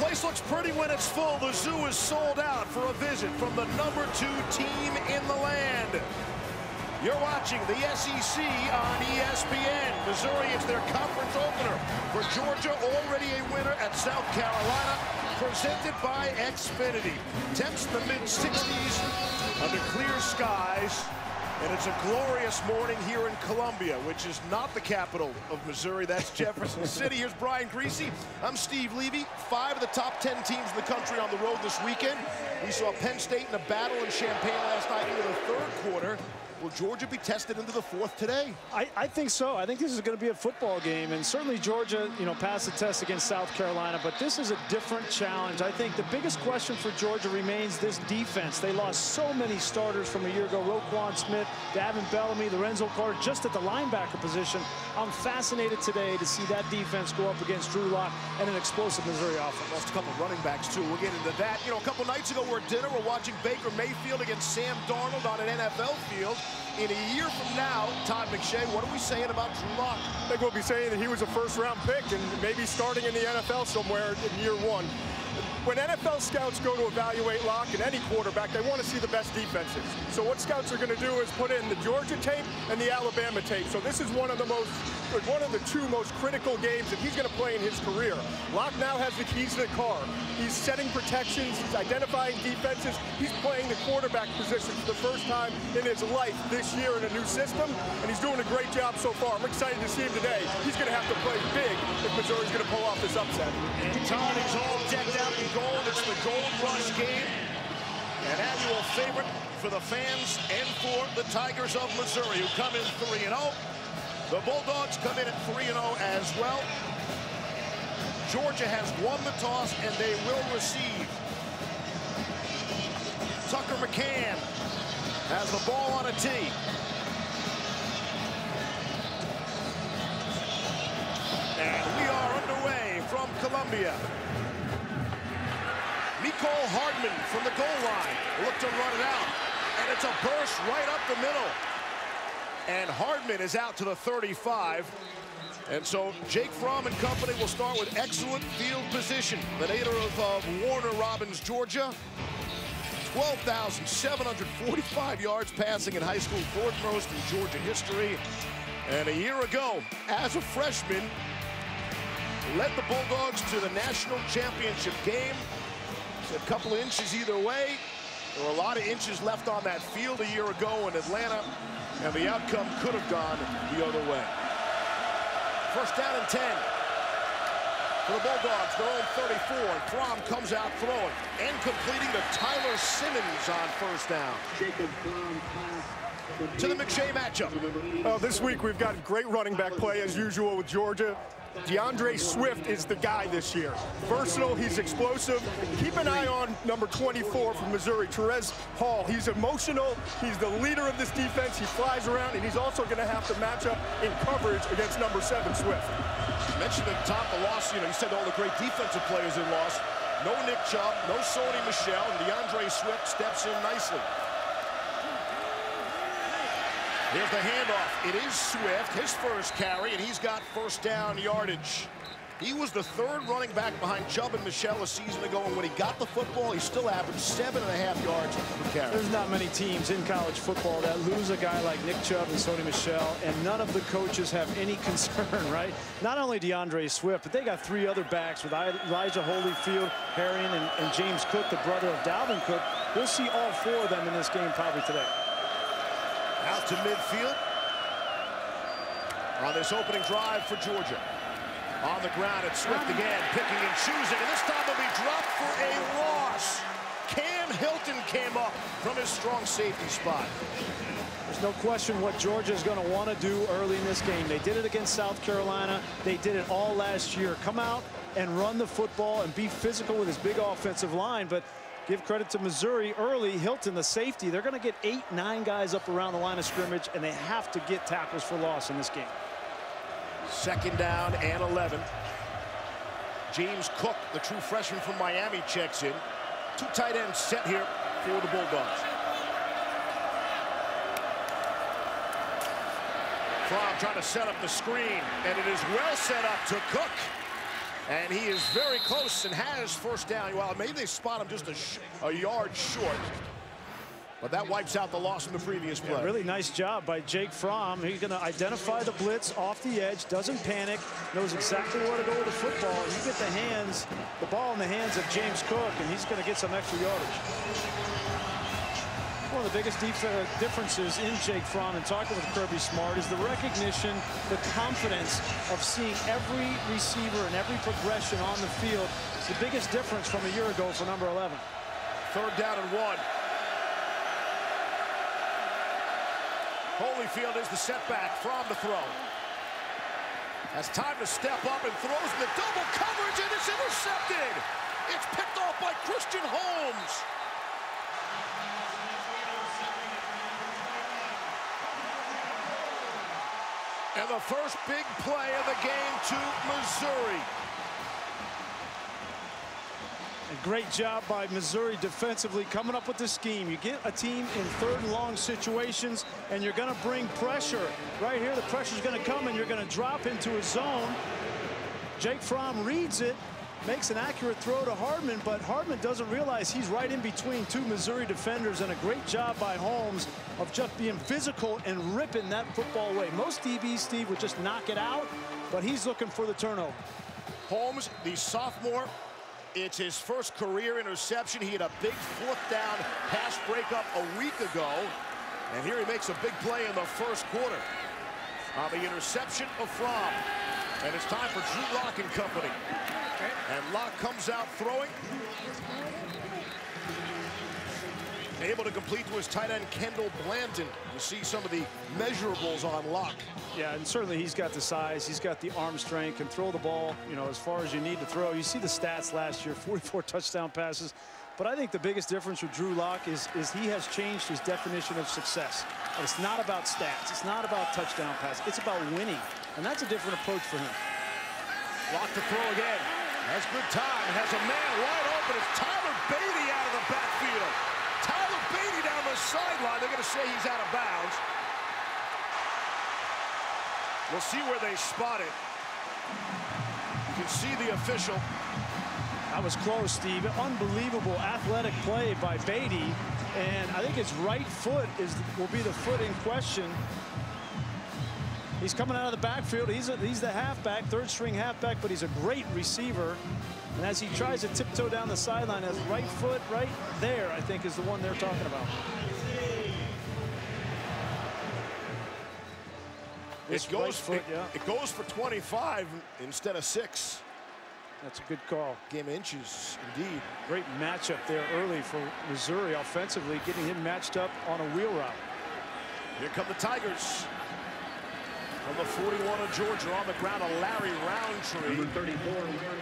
place looks pretty when it's full. The zoo is sold out for a visit from the #2 team in the land. You're watching the SEC on ESPN. Missouri is their conference opener for Georgia, already a winner at South Carolina, presented by Xfinity. Temps in the mid-60s under clear skies. And it's a glorious morning here in Columbia, which is not the capital of Missouri. That's Jefferson City. Here's Brian Greasy. I'm Steve Levy. 5 of the top 10 teams in the country on the road this weekend. We saw Penn State in a battle in Champaign last night into the third quarter. Will Georgia be tested into the fourth today? I think so. I think this is going to be a football game, and certainly Georgia, passed the test against South Carolina, but this is a different challenge. I think the biggest question for Georgia remains this defense. They lost so many starters from a year ago. Roquan Smith, Davin Bellamy, Lorenzo Carter, just at the linebacker position. I'm fascinated today to see that defense go up against Drew Lock and an explosive Missouri offense. Lost a couple of running backs, too. We'll get into that. A couple nights ago, we're at dinner. We're watching Baker Mayfield against Sam Darnold on an NFL field. In a year from now, Todd McShay, what are we saying about Drew Lock? I think we'll be saying that he was a first-round pick and maybe starting in the NFL somewhere in year 1. When NFL scouts go to evaluate Lock and any quarterback, they want to see the best defenses. So what scouts are going to do is put in the Georgia tape and the Alabama tape. So this is one of the 2 most critical games that he's going to play in his career. Lock now has the keys to the car. He's setting protections, he's identifying defenses, he's playing the quarterback position for the first time in his life this year in a new system, and he's doing a great job so far. I'm excited to see him today. He's going to have to play big if Missouri's going to pull off this upset. And Todd is all decked out in gold. It's the Gold Rush game. An annual favorite for the fans and for the Tigers of Missouri, who come in 3-0. The Bulldogs come in at 3-0 as well. Georgia has won the toss, and they will receive. Tucker McCann has the ball on a tee. And we are underway from Columbia. Nicole Hardman from the goal line. Look to run it out. And it's a burst right up the middle. And Hardman is out to the 35. And so Jake Fromm and company will start with excellent field position. The native of Warner Robins, Georgia. 12,745 yards passing in high school, 4th most in Georgia history. And a year ago, as a freshman, led the Bulldogs to the national championship game. A couple of inches either way. There were a lot of inches left on that field a year ago in Atlanta, and the outcome could have gone the other way. First down and 10 for the Bulldogs, their own 34, and Fromm comes out throwing and completing to Tyler Simmons on first down. To the McShay matchup. This week we've got great running back play as usual with Georgia. DeAndre Swift is the guy this year. Versatile, he's explosive. Keep an eye on number 24 from Missouri, Terez Hall. He's emotional, he's the leader of this defense, he flies around, and he's also going to have to match up in coverage against number 7, Swift. You mentioned at the top the loss, you said all the great defensive players in loss. No Nick Chubb, no Sony Michel, and DeAndre Swift steps in nicely. Here's the handoff. It is Swift, his first carry, and he's got first down yardage. He was the 3rd running back behind Chubb and Michel a season ago, and when he got the football, he still averaged 7.5 yards per carry. There's not many teams in college football that lose a guy like Nick Chubb and Sony Michel, and none of the coaches have any concern, right? Not only DeAndre Swift, but they got 3 other backs with Elijah Holyfield, Harrion, and James Cook, the brother of Dalvin Cook. We'll see all 4 of them in this game probably today. Out to midfield on this opening drive for Georgia. On the ground, it's Swift again, picking and choosing, and this time will be dropped for a loss. Cam Hilton came up from his strong safety spot. There's no question what Georgia is going to want to do early in this game. They did it against South Carolina. They did it all last year. Come out and run the football and be physical with his big offensive line, but give credit to Missouri early. Hilton, the safety, they're going to get 8, 9 guys up around the line of scrimmage, and they have to get tackles for loss in this game. Second down and 11. James Cook, the true freshman from Miami, checks in. 2 tight ends set here for the Bulldogs. Fromm trying to set up the screen, and it is well set up to Cook. And he is very close and has first down. Well, maybe they spot him just a yard short. But that wipes out the loss in the previous play. Yeah, really nice job by Jake Fromm. He's going to identify the blitz off the edge, doesn't panic, knows exactly where to go with the football. You get the ball in the hands of James Cook, and he's going to get some extra yardage. One of the biggest differences in Jake Fromm and talking with Kirby Smart is the recognition, the confidence of seeing every receiver and every progression on the field. It's the biggest difference from a year ago for number 11. 3rd down and 1. Holyfield is the setback. Fromm to throw. Has time to step up and throws in the double coverage, and it's intercepted. It's picked off by Christian Holmes. And the first big play of the game to Missouri. A great job by Missouri defensively coming up with the scheme. You get a team in 3rd and long situations, and you're going to bring pressure. Right here, the pressure's going to come, and you're going to drop into a zone. Jake Fromm reads it, makes an accurate throw to Hardman, but Hardman doesn't realize he's right in between 2 Missouri defenders, and a great job by Holmes of just being physical and ripping that football away. Most DBs, Steve, would just knock it out, but he's looking for the turnover. Holmes, the sophomore, it's his first career interception. He had a big 4th down pass breakup a week ago, and here he makes a big play in the 1st quarter on the interception of Fromm. And it's time for Drew Lock and company. And Lock comes out throwing. Able to complete to his tight end, Kendall Blanton. You see some of the measurables on Lock. Yeah, and certainly he's got the size, he's got the arm strength, can throw the ball, you know, as far as you need to throw. You see the stats last year, 44 touchdown passes. But I think the biggest difference with Drew Lock is he has changed his definition of success. It's not about stats, it's not about touchdown passes, it's about winning. And that's a different approach for him. Lock to throw again. Has good time, has a man wide open. It's Tyler Beatty out of the backfield. Tyler Beatty down the sideline. They're going to say he's out of bounds. We'll see where they spot it. You can see the official. That was close, Steve. Unbelievable athletic play by Beatty. And I think his right foot will be the foot in question. He's coming out of the backfield. He's the halfback, 3rd string halfback, but he's a great receiver. And as he tries to tiptoe down the sideline, his right foot right there, I think, is the one they're talking about. It goes for 25 instead of 6. That's a good call. Game inches, indeed. Great matchup there early for Missouri offensively, getting him matched up on a wheel route. Here come the Tigers. From the 41 of Georgia on the ground, a Larry Roundtree.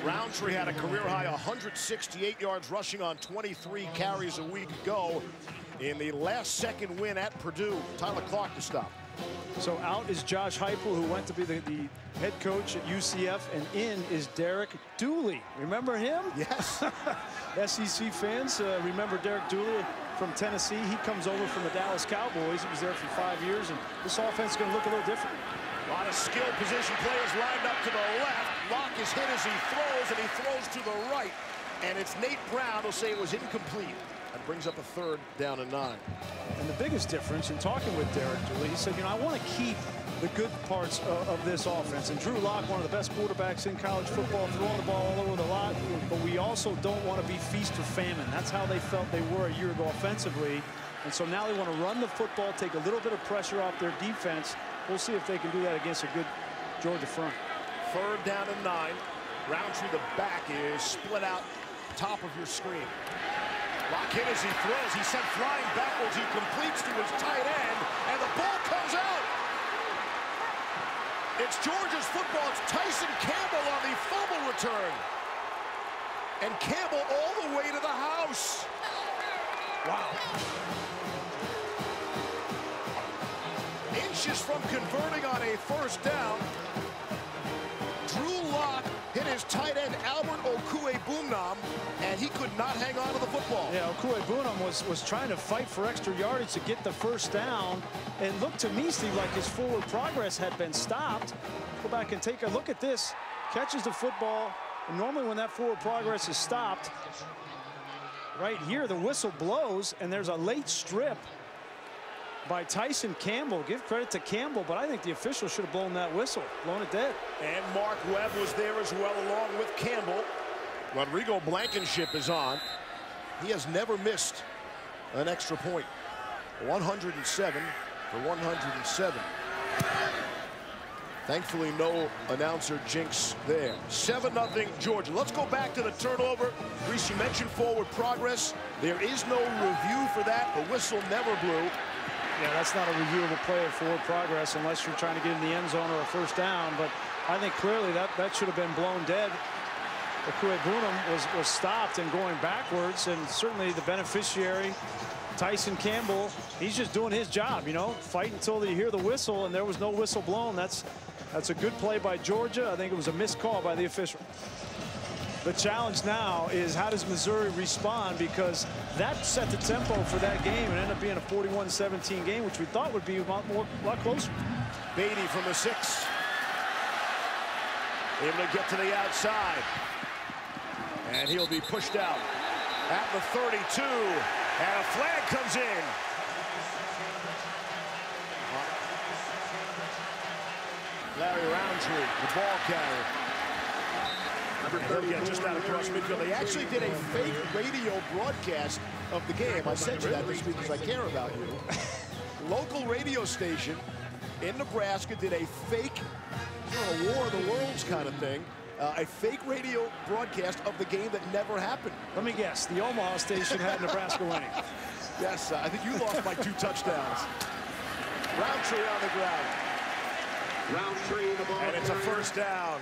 Roundtree had a career-high 168 yards rushing on 23 carries a week ago in the last-second win at Purdue. Tyler Clark to stop. So out is Josh Heupel, who went to be the head coach at UCF, and in is Derek Dooley. Remember him? Yes. SEC fans remember Derek Dooley from Tennessee. He comes over from the Dallas Cowboys. He was there for 5 years, and this offense is going to look a little different. A lot of skilled position players lined up to the left. Lock is hit as he throws, and he throws to the right. And it's Nate Brown who'll say it was incomplete. That brings up a 3rd down and 9. And the biggest difference in talking with Derek Dooley, he said, you know, I want to keep the good parts of this offense. And Drew Lock, one of the best quarterbacks in college football, throwing the ball all over the lot. But we also don't want to be feast or famine. That's how they felt they were a year ago offensively. And so now they want to run the football, take a little bit of pressure off their defense. We'll see if they can do that against a good Georgia front. 3rd down and 9. Roundtree, the back, is split out top of your screen. Lock hit as he throws. He sent flying backwards. He completes to his tight end, and the ball comes out. It's Georgia's football. It's Tyson Campbell on the fumble return. And Campbell all the way to the house. Wow. Inches from converting on a 1st down. Drew Lock hit his tight end Albert Okwuegbunam, and he could not hang on to the football. Yeah, Okwuegbunam was trying to fight for extra yardage to get the 1st down, and looked to me, Steve, like his forward progress had been stopped. Go back and take a look at this. Catches the football, And normally when that forward progress is stopped, right here, the whistle blows, and there's a late strip by Tyson Campbell. Give credit to Campbell, but I think the official should have blown that whistle, blown it dead. And Mark Webb was there as well, along with Campbell. Rodrigo Blankenship is on. He has never missed an extra point. 107 for 107. Thankfully, no announcer jinx there. 7-0 Georgia. Let's go back to the turnover. Reese, you mentioned forward progress. There is no review for that. The whistle never blew. Yeah, that's not a reviewable play of forward progress unless you're trying to get in the end zone or a first down. But I think clearly that should have been blown dead. Okuegbunam was stopped and going backwards, and certainly the beneficiary, Tyson Campbell, he's just doing his job, you know, fight until you hear the whistle, and there was no whistle blown. That's a good play by Georgia. I think it was a missed call by the official. The challenge now is how does Missouri respond, because that set the tempo for that game and ended up being a 41-17 game, which we thought would be a lot closer. Beatty from the 6. Able to get to the outside. And he'll be pushed out at the 32. And a flag comes in. Larry Roundtree, the ball carrier. He'll get just out across midfield. They actually did a fake radio broadcast of the game. I sent you that this week because I care about you. Local radio station in Nebraska did a fake, you know, War of the Worlds kind of thing. A fake radio broadcast of the game that never happened. Let me guess, the Omaha station had Nebraska winning. Yes, I think you lost by 2 touchdowns. Roundtree on the ground. Roundtree, the ball. And it's a first down.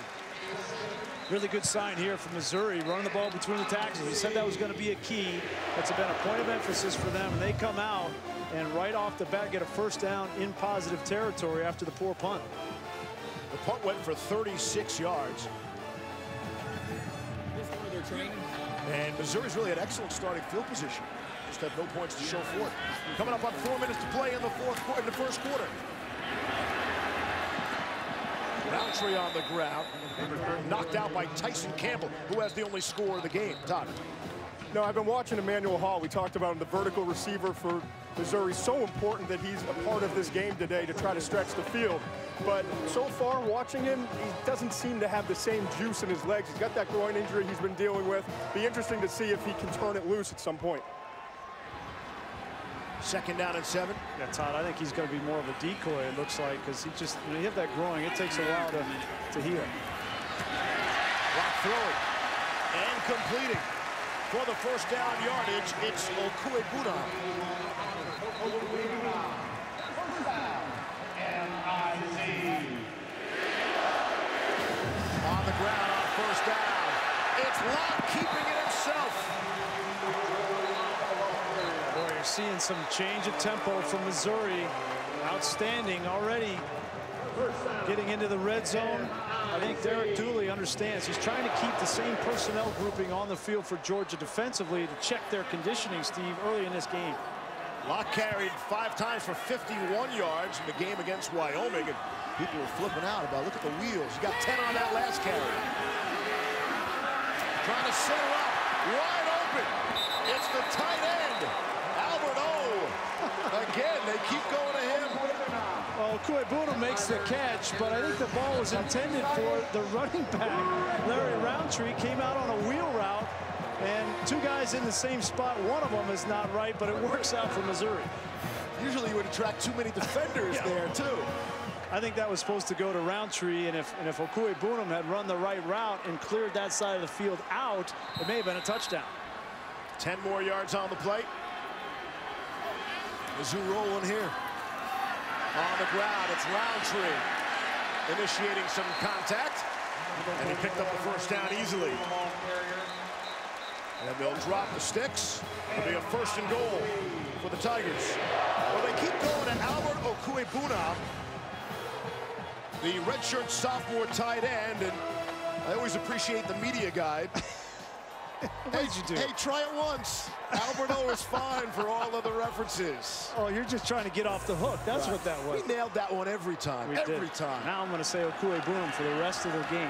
Really good sign here from Missouri, running the ball between the tackles. We said that was going to be a key. That's been a point of emphasis for them, and they come out and right off the bat get a first down in positive territory after the poor punt. The punt went for 36 yards. And Missouri's really had excellent starting field position. Just have no points to show for it. Coming up on 4 minutes to play in the first quarter. Roundtree on the ground, knocked out by Tyson Campbell, who has the only score of the game. Todd. No, I've been watching Emmanuel Hall. We talked about him, the vertical receiver for Missouri. So important that he's a part of this game today to try to stretch the field. But so far, watching him, he doesn't seem to have the same juice in his legs. He's got that groin injury he's been dealing with. Be interesting to see if he can turn it loose at some point. 2nd down and 7. Yeah, Todd, I think he's going to be more of a decoy, it looks like, because he just, you hit that groin, it takes a while to heal. Rock throwing and completing. For the first down yardage, it's Okuegbunam. On the ground on first down. It's Locke keeping it himself. Boy, you're seeing some change of tempo from Missouri. Outstanding already. Getting into the red zone. I think Derek Dooley understands. He's trying to keep the same personnel grouping on the field for Georgia defensively to check their conditioning, Steve, early in this game. Locke carried 5 times for 51 yards in the game against Wyoming, and people were flipping out about, look at the wheels. He got 10 on that last carry. Trying to set her up, wide open. It's the tight end, Albert O. Again, they keep going to him. Well, Okuegbunam makes the catch, but I think the ball was intended for the running back. Larry Roundtree came out on a wheel route, and 2 guys in the same spot. One of them is not right, but it works out for Missouri. Usually you would attract too many defenders there, too. I think that was supposed to go to Roundtree, and if Okuegbunam had run the right route and cleared that side of the field out, it may have been a touchdown. 10 more yards on the play. Mizzou rolling here. On the ground, it's Roundtree initiating some contact, and he picked up the first down easily. And they'll drop the sticks. It'll be a 1st and goal for the Tigers. Well, they keep going to Albert Okuegbunam, the redshirt sophomore tight end, and I always appreciate the media guide. What did you do? Hey, try it once. Albert O is fine for all other references. Oh, you're just trying to get off the hook. That's what that was. We nailed that one every time. Every time. Now I'm going to say Okuegbunam for the rest of the game.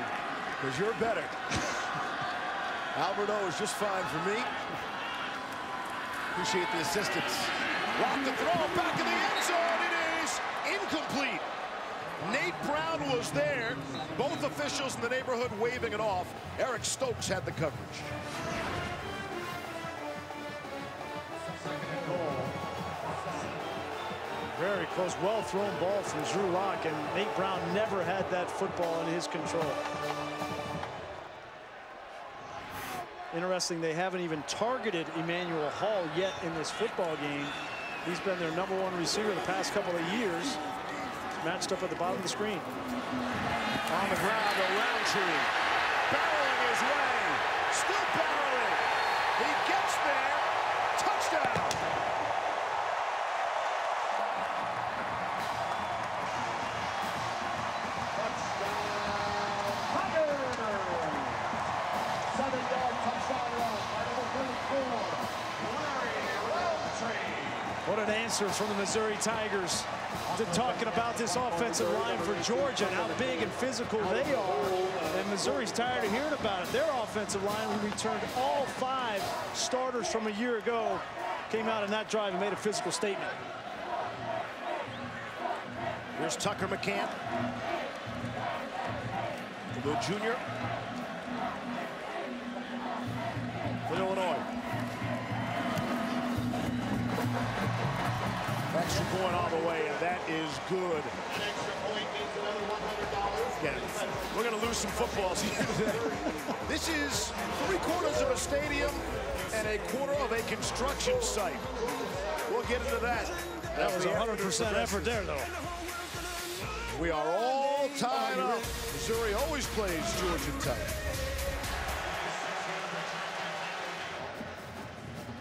Because you're better. Alberto is just fine for me. Appreciate the assistance. Lock the throw, back in the end zone. It is incomplete. Nate Brown was there. Both officials in the neighborhood waving it off. Eric Stokes had the coverage. Very close, well-thrown ball from Drew Lock, and Nate Brown never had that football in his control. Interesting, they haven't even targeted Emmanuel Hall yet in this football game. He's been their #1 receiver the past couple of years. Matched up at the bottom of the screen. On the ground, a Roundtree. Barreling his way. Still barreling. He gets there. Touchdown. What an answer from the Missouri Tigers to talking about this offensive line for Georgia and how big and physical they are. And Missouri's tired of hearing about it. Their offensive line, who returned all 5 starters from a year ago, came out in that drive and made a physical statement. Here's Tucker McCann, the junior for Illinois. Extra point all the way, and that is good. Again, we're going to lose some footballs here today. This is 3/4 of a stadium and a quarter of a construction site. We'll get into that. That was 100% effort there, though. We are all tied up. Missouri always plays Georgia tough.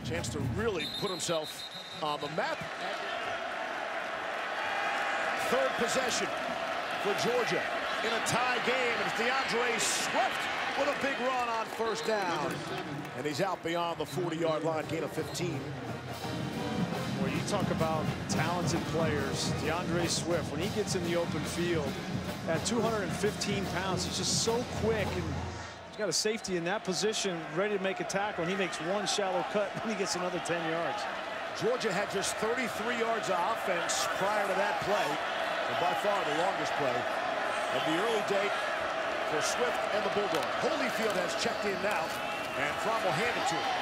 Chance to really put himself on the map. Third possession for Georgia in a tie game. And it's DeAndre Swift with a big run on first down. And he's out beyond the 40-yard line, gain of 15. Well, you talk about talented players. DeAndre Swift, when he gets in the open field at 215 pounds, he's just so quick. And he's got a safety in that position ready to make a tackle. And he makes one shallow cut and he gets another 10 yards. Georgia had just 33 yards of offense prior to that play, and by far the longest play of the early day for Swift and the Bulldogs. Holyfield has checked in now, and Fromm will hand it to him.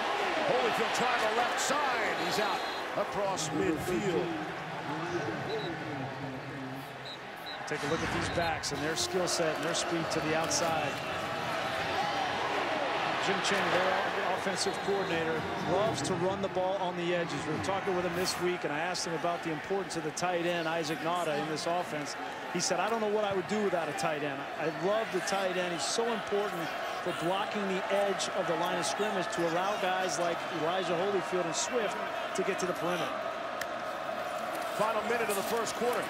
Holyfield trying the left side. He's out across midfield. Take a look at these backs and their skill set and their speed to the outside. Jim Chang, their offensive coordinator, loves to run the ball on the edges. We were talking with him this week, and I asked him about the importance of the tight end, Isaac Nada, in this offense. He said, I don't know what I would do without a tight end. I love the tight end. He's so important for blocking the edge of the line of scrimmage to allow guys like Elijah Holyfield and Swift to get to the perimeter. Final minute of the first quarter.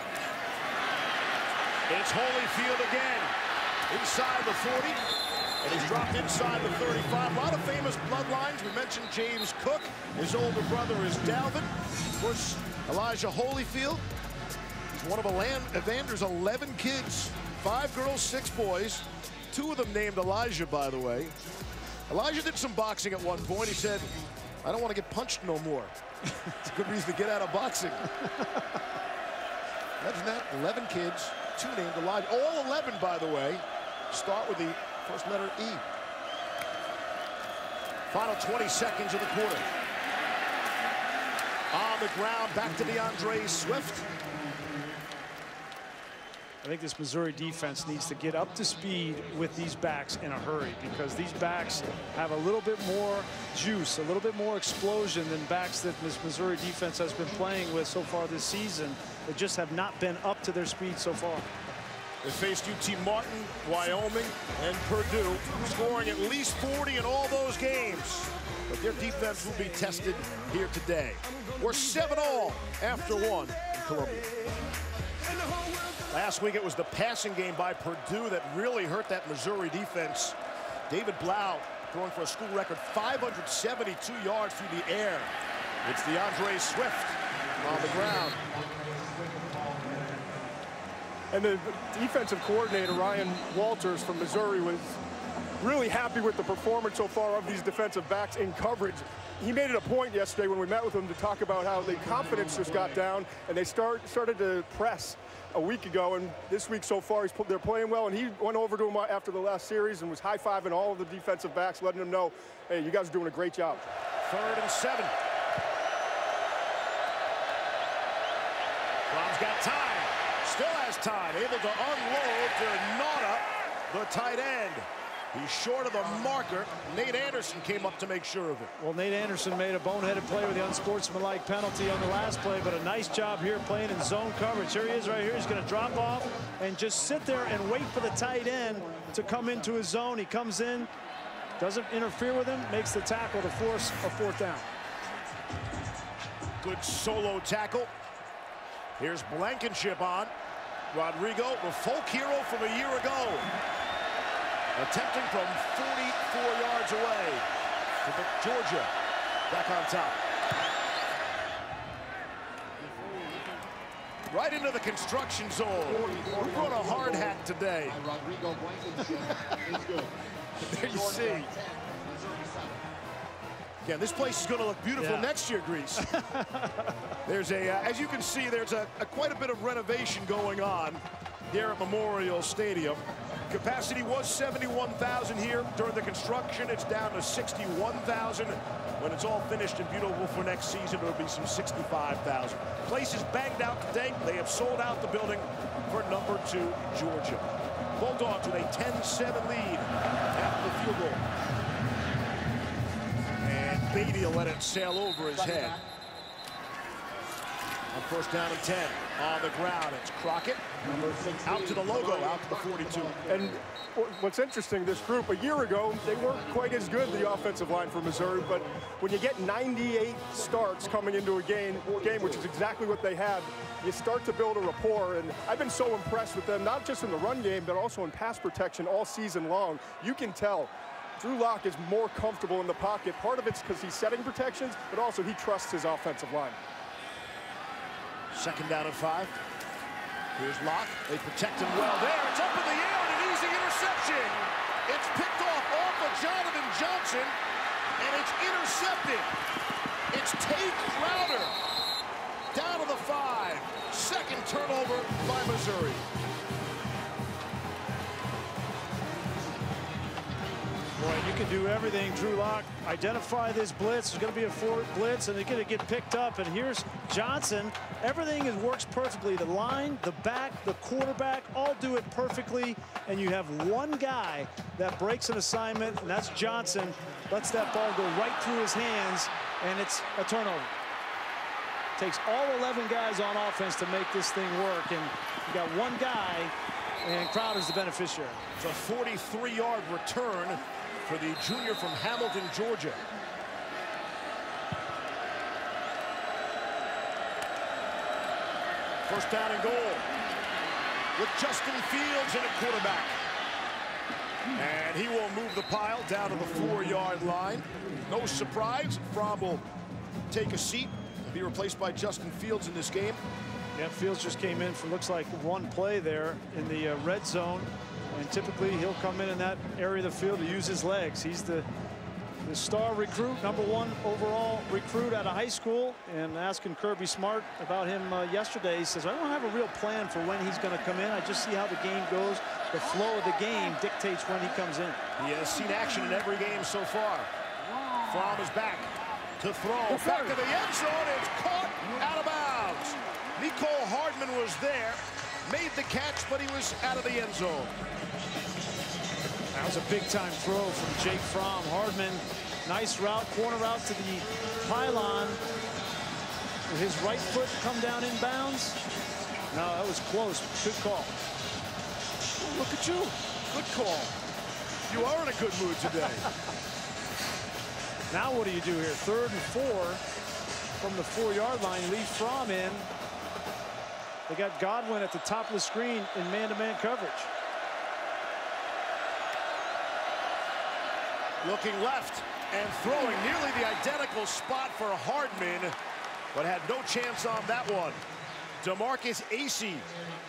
It's Holyfield again. Inside the 40. And he's dropped inside the 35. A lot of famous bloodlines. We mentioned James Cook. His older brother is Dalvin. Of course, Elijah Holyfield. He's one of Evander's 11 kids. 5 girls, 6 boys. 2 of them named Elijah, by the way. Elijah did some boxing at one point. He said, I don't want to get punched no more. It's a good reason to get out of boxing. Imagine that, 11 kids, 2 named Elijah. All 11, by the way, start with the first letter E. Final 20 seconds of the quarter. On the ground, back to DeAndre Swift. I think this Missouri defense needs to get up to speed with these backs in a hurry, because these backs have a little bit more juice, a little bit more explosion than backs that this Missouri defense has been playing with so far this season. They just have not been up to their speed so far. They faced UT Martin, Wyoming, and Purdue, scoring at least 40 in all those games. But their defense will be tested here today. We're 7-all after 1 in Columbia. Last week it was the passing game by Purdue that really hurt that Missouri defense. David Blau throwing for a school record 572 yards through the air. It's DeAndre Swift on the ground. And the defensive coordinator, Ryan Walters from Missouri, was really happy with the performance so far of these defensive backs in coverage. He made it a point yesterday when we met with him to talk about how the confidence just got down and they started to press a week ago, and this week so far they're playing well, and he went over to him after the last series and was high-fiving all of the defensive backs, letting them know, hey, you guys are doing a great job. 3rd and 7. Fromm's got time, still has time, able to unload to Nauta, the tight end. He's short of the marker. Nate Anderson came up to make sure of it. Well, Nate Anderson made a boneheaded play with the unsportsmanlike penalty on the last play, but a nice job here playing in zone coverage. Here he is right here. He's going to drop off and just sit there and wait for the tight end to come into his zone. He comes in, doesn't interfere with him, makes the tackle to force a 4th down. Good solo tackle. Here's Blankenship on. Rodrigo, the folk hero from a year ago. Attempting from 44 yards away. Georgia back on top. Right into the construction zone. Who brought a hard hat today? There you see. Yeah, this place is going to look beautiful next year, Grease. There's as you can see, there's quite a bit of renovation going on here at Memorial Stadium. Capacity was 71,000 here during the construction. It's down to 61,000. When it's all finished and beautiful for next season, it'll be some 65,000. Place is banged out today. They have sold out the building for number 2, Georgia. Bulldogs with a 10-7 lead after the field goal. And Beatty will let it sail over his head. On 1st down and 10. On the ground, it's Crockett. Out to the logo, out to the 42. And what's interesting, this group, a year ago, they weren't quite as good, the offensive line for Missouri, but when you get 98 starts coming into a game, which is exactly what they had, you start to build a rapport, and I've been so impressed with them, not just in the run game, but also in pass protection all season long. You can tell Drew Lock is more comfortable in the pocket. Part of it's because he's setting protections, but also he trusts his offensive line. 2nd down and 5. Here's Locke. They protect him well there. It's up in the air and an easy interception. It's picked off of Jonathan Johnson, and it's intercepted. It's Tate Crowder down to the 5. 2nd turnover by Missouri. Boy, you can do everything, Drew Lock. Identify this blitz. There's going to be a 4 blitz, and they're going to get picked up. And here's Johnson. Everything works perfectly. The line, the back, the quarterback, all do it perfectly. And you have one guy that breaks an assignment, and that's Johnson. Lets that ball go right through his hands, and it's a turnover. Takes all 11 guys on offense to make this thing work. And you got one guy, and Crowder's the beneficiary. It's a 43-yard return for the junior from Hamilton, Georgia. First down and goal with Justin Fields in at quarterback. And he will move the pile down to the 4-yard line. No surprise, Fromm will take a seat and be replaced by Justin Fields in this game. Yeah, Fields just came in for looks like one play there in the red zone. And typically he'll come in that area of the field to use his legs. He's the star recruit, #1 overall recruit out of high school. And asking Kirby Smart about him yesterday, he says, I don't have a real plan for when he's going to come in. I just see how the game goes. The flow of the game dictates when he comes in. He has seen action in every game so far. Fromm is back to throw. Back to the end zone. It's caught out of bounds. Nicole Hardman was there. Made the catch, but he was out of the end zone. That was a big-time throw from Jake Fromm. Hardman, nice route, corner route to the pylon. With his right foot come down in bounds. No, that was close. Good call. Oh, look at you. Good call. You are in a good mood today. Now what do you do here? 3rd and 4 from the 4-yard line. Leave Fromm in. They got Godwin at the top of the screen in man-to-man coverage. Looking left and throwing nearly the identical spot for Hardman, but had no chance on that one. DeMarcus Acey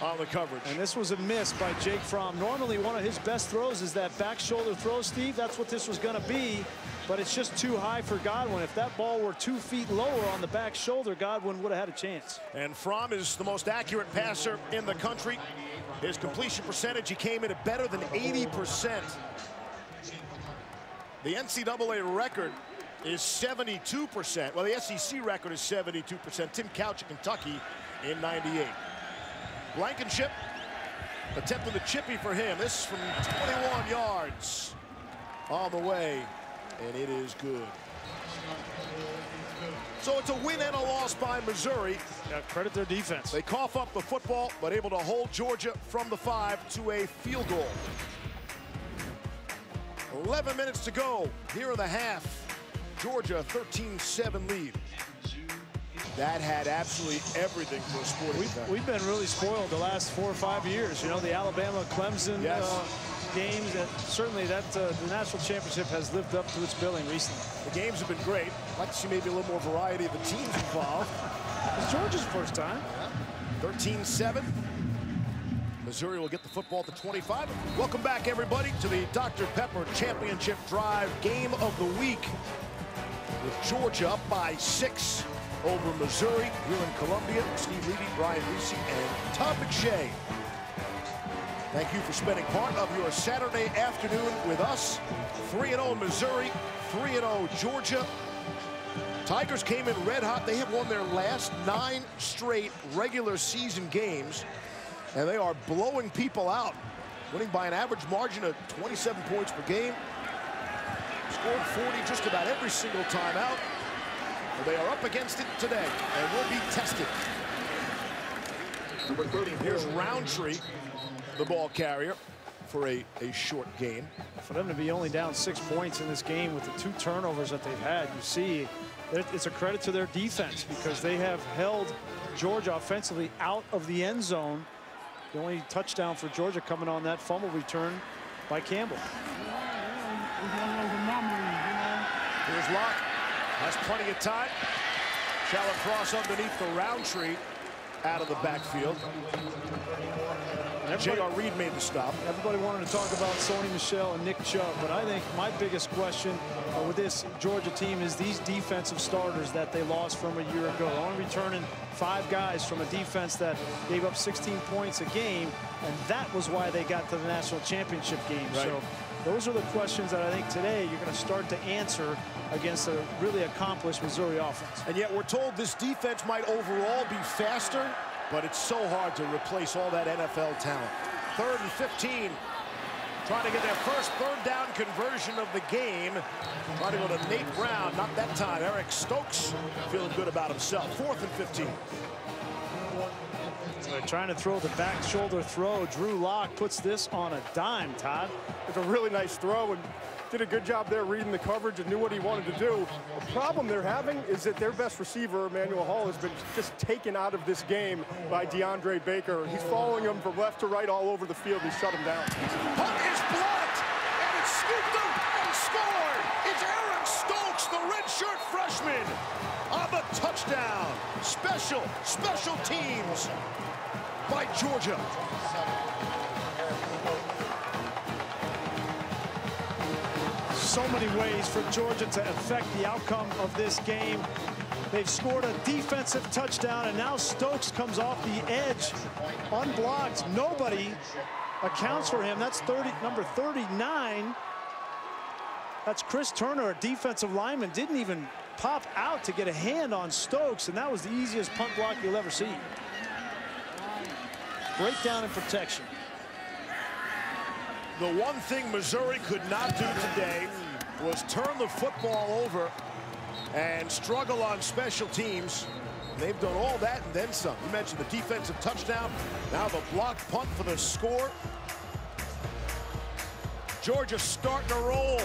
on the coverage. And this was a miss by Jake Fromm. Normally one of his best throws is that back shoulder throw, Steve. That's what this was going to be, but it's just too high for Godwin. If that ball were 2 feet lower on the back shoulder, Godwin would have had a chance. And Fromm is the most accurate passer in the country. His completion percentage, he came in at better than 80%. The NCAA record is 72%. Well, the SEC record is 72%. Tim Couch of Kentucky in 98. Blankenship attempting the chippy for him. This is from 21 yards on the way, and it is good. So it's a win and a loss by Missouri. Yeah, credit their defense. They cough up the football, but able to hold Georgia from the 5 to a field goal. 11 minutes to go here in the half. Georgia 13-7 lead. That had absolutely everything for a sporting event. We've been really spoiled the last 4 or 5 years. You know, the Alabama-Clemson games, and certainly that the national championship has lived up to its billing recently. The games have been great. I'd like to see maybe a little more variety of the teams involved. It's Georgia's first time. 13-7. Missouri will get the football at the 25. Welcome back, everybody, to the Dr. Pepper Championship Drive Game of the Week. With Georgia up by 6 over Missouri here in Columbia. Steve Levy, Brian Reese, and Todd McShay. Thank you for spending part of your Saturday afternoon with us. 3-0 Missouri, 3-0 Georgia. Tigers came in red hot. They have won their last 9 straight regular season games, and they are blowing people out, winning by an average margin of 27 points per game. Scored 40 just about every single time out. Well, they are up against it today and will be tested. Here's Roundtree, the ball carrier, for a short gain. For them to be only down 6 points in this game with the 2 turnovers that they've had, you see it's a credit to their defense because they have held Georgia offensively out of the end zone. The only touchdown for Georgia coming on that fumble return by Campbell. Here's Locke. Has plenty of time. Shallow cross underneath the Roundtree out of the backfield. J.R. Reed made the stop. Everybody wanted to talk about Sony Michel and Nick Chubb, but I think my biggest question with this Georgia team is these defensive starters that they lost from a year ago. Only returning 5 guys from a defense that gave up 16 points a game, and that was why they got to the national championship game. Right. So those are the questions that I think today you're going to start to answer against a really accomplished Missouri offense. And yet we're told this defense might overall be faster, but it's so hard to replace all that NFL talent. 3rd and 15. Trying to get their first 3rd down conversion of the game. Trying to go to Nate Brown. Not that time. Eric Stokes feeling good about himself. 4th and 15. They're trying to throw the back shoulder throw. Drew Lock puts this on a dime, Todd. It's a really nice throw and did a good job there reading the coverage and knew what he wanted to do. The problem they're having is that their best receiver, Emmanuel Hall, has been just taken out of this game by DeAndre Baker. He's following him from left to right all over the field. He shut him down. Punt is blocked, and it's scooped up and scored. It's Eric Stokes, the redshirt freshman, on the touchdown. Special teams by Georgia. So many ways for Georgia to affect the outcome of this game. They've scored a defensive touchdown, and now Stokes comes off the edge unblocked. Nobody accounts for him. That's number 39. That's Chris Turner, a defensive lineman, didn't even pop out to get a hand on Stokes, and that was the easiest punt block you'll ever see. Breakdown in protection. The one thing Missouri could not do today was turn the football over and struggle on special teams. They've done all that and then some. You mentioned the defensive touchdown. Now the blocked punt for the score. Georgia starting to roll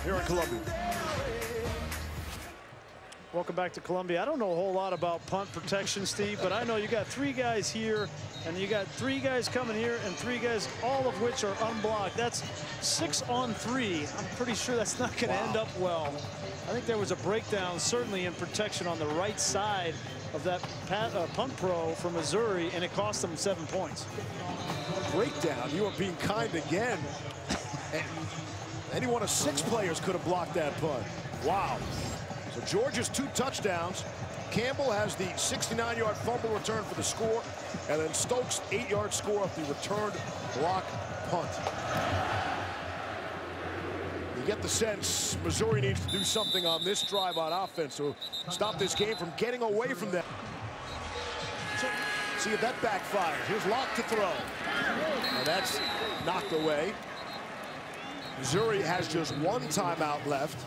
here in Columbia. Welcome back to Columbia. I don't know a whole lot about punt protection, Steve, but I know you got 3 guys here, and you got 3 guys coming here, and 3 guys, all of which are unblocked. That's 6 on 3. I'm pretty sure that's not going to end up well. I think there was a breakdown, certainly in protection on the right side of that punt pro from Missouri, and it cost them 7 points. Breakdown. You are being kind again. Any one of 6 players could have blocked that punt. Wow. So Georgia's 2 touchdowns. Campbell has the 69-yard fumble return for the score, and then Stokes' 8-yard score off the returned block punt. You get the sense Missouri needs to do something on this drive on offense to stop this game from getting away from them. See if that backfires. Here's Locke to throw. And that's knocked away. Missouri has just 1 timeout left.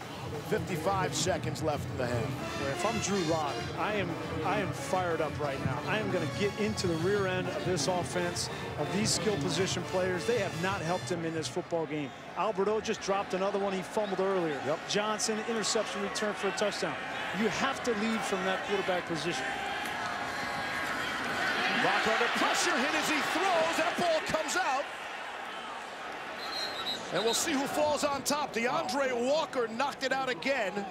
55 seconds left in the half. If I'm Drew Lock, I am fired up right now. I am going to get into the rear end of this offense, of these skill position players. They have not helped him in this football game. Alberto just dropped another one. He fumbled earlier. Yep. Johnson, interception return for a touchdown. You have to lead from that quarterback position. Lock under pressure, hit as he throws. That ball comes out. And we'll see who falls on top. DeAndre Walker knocked it out again.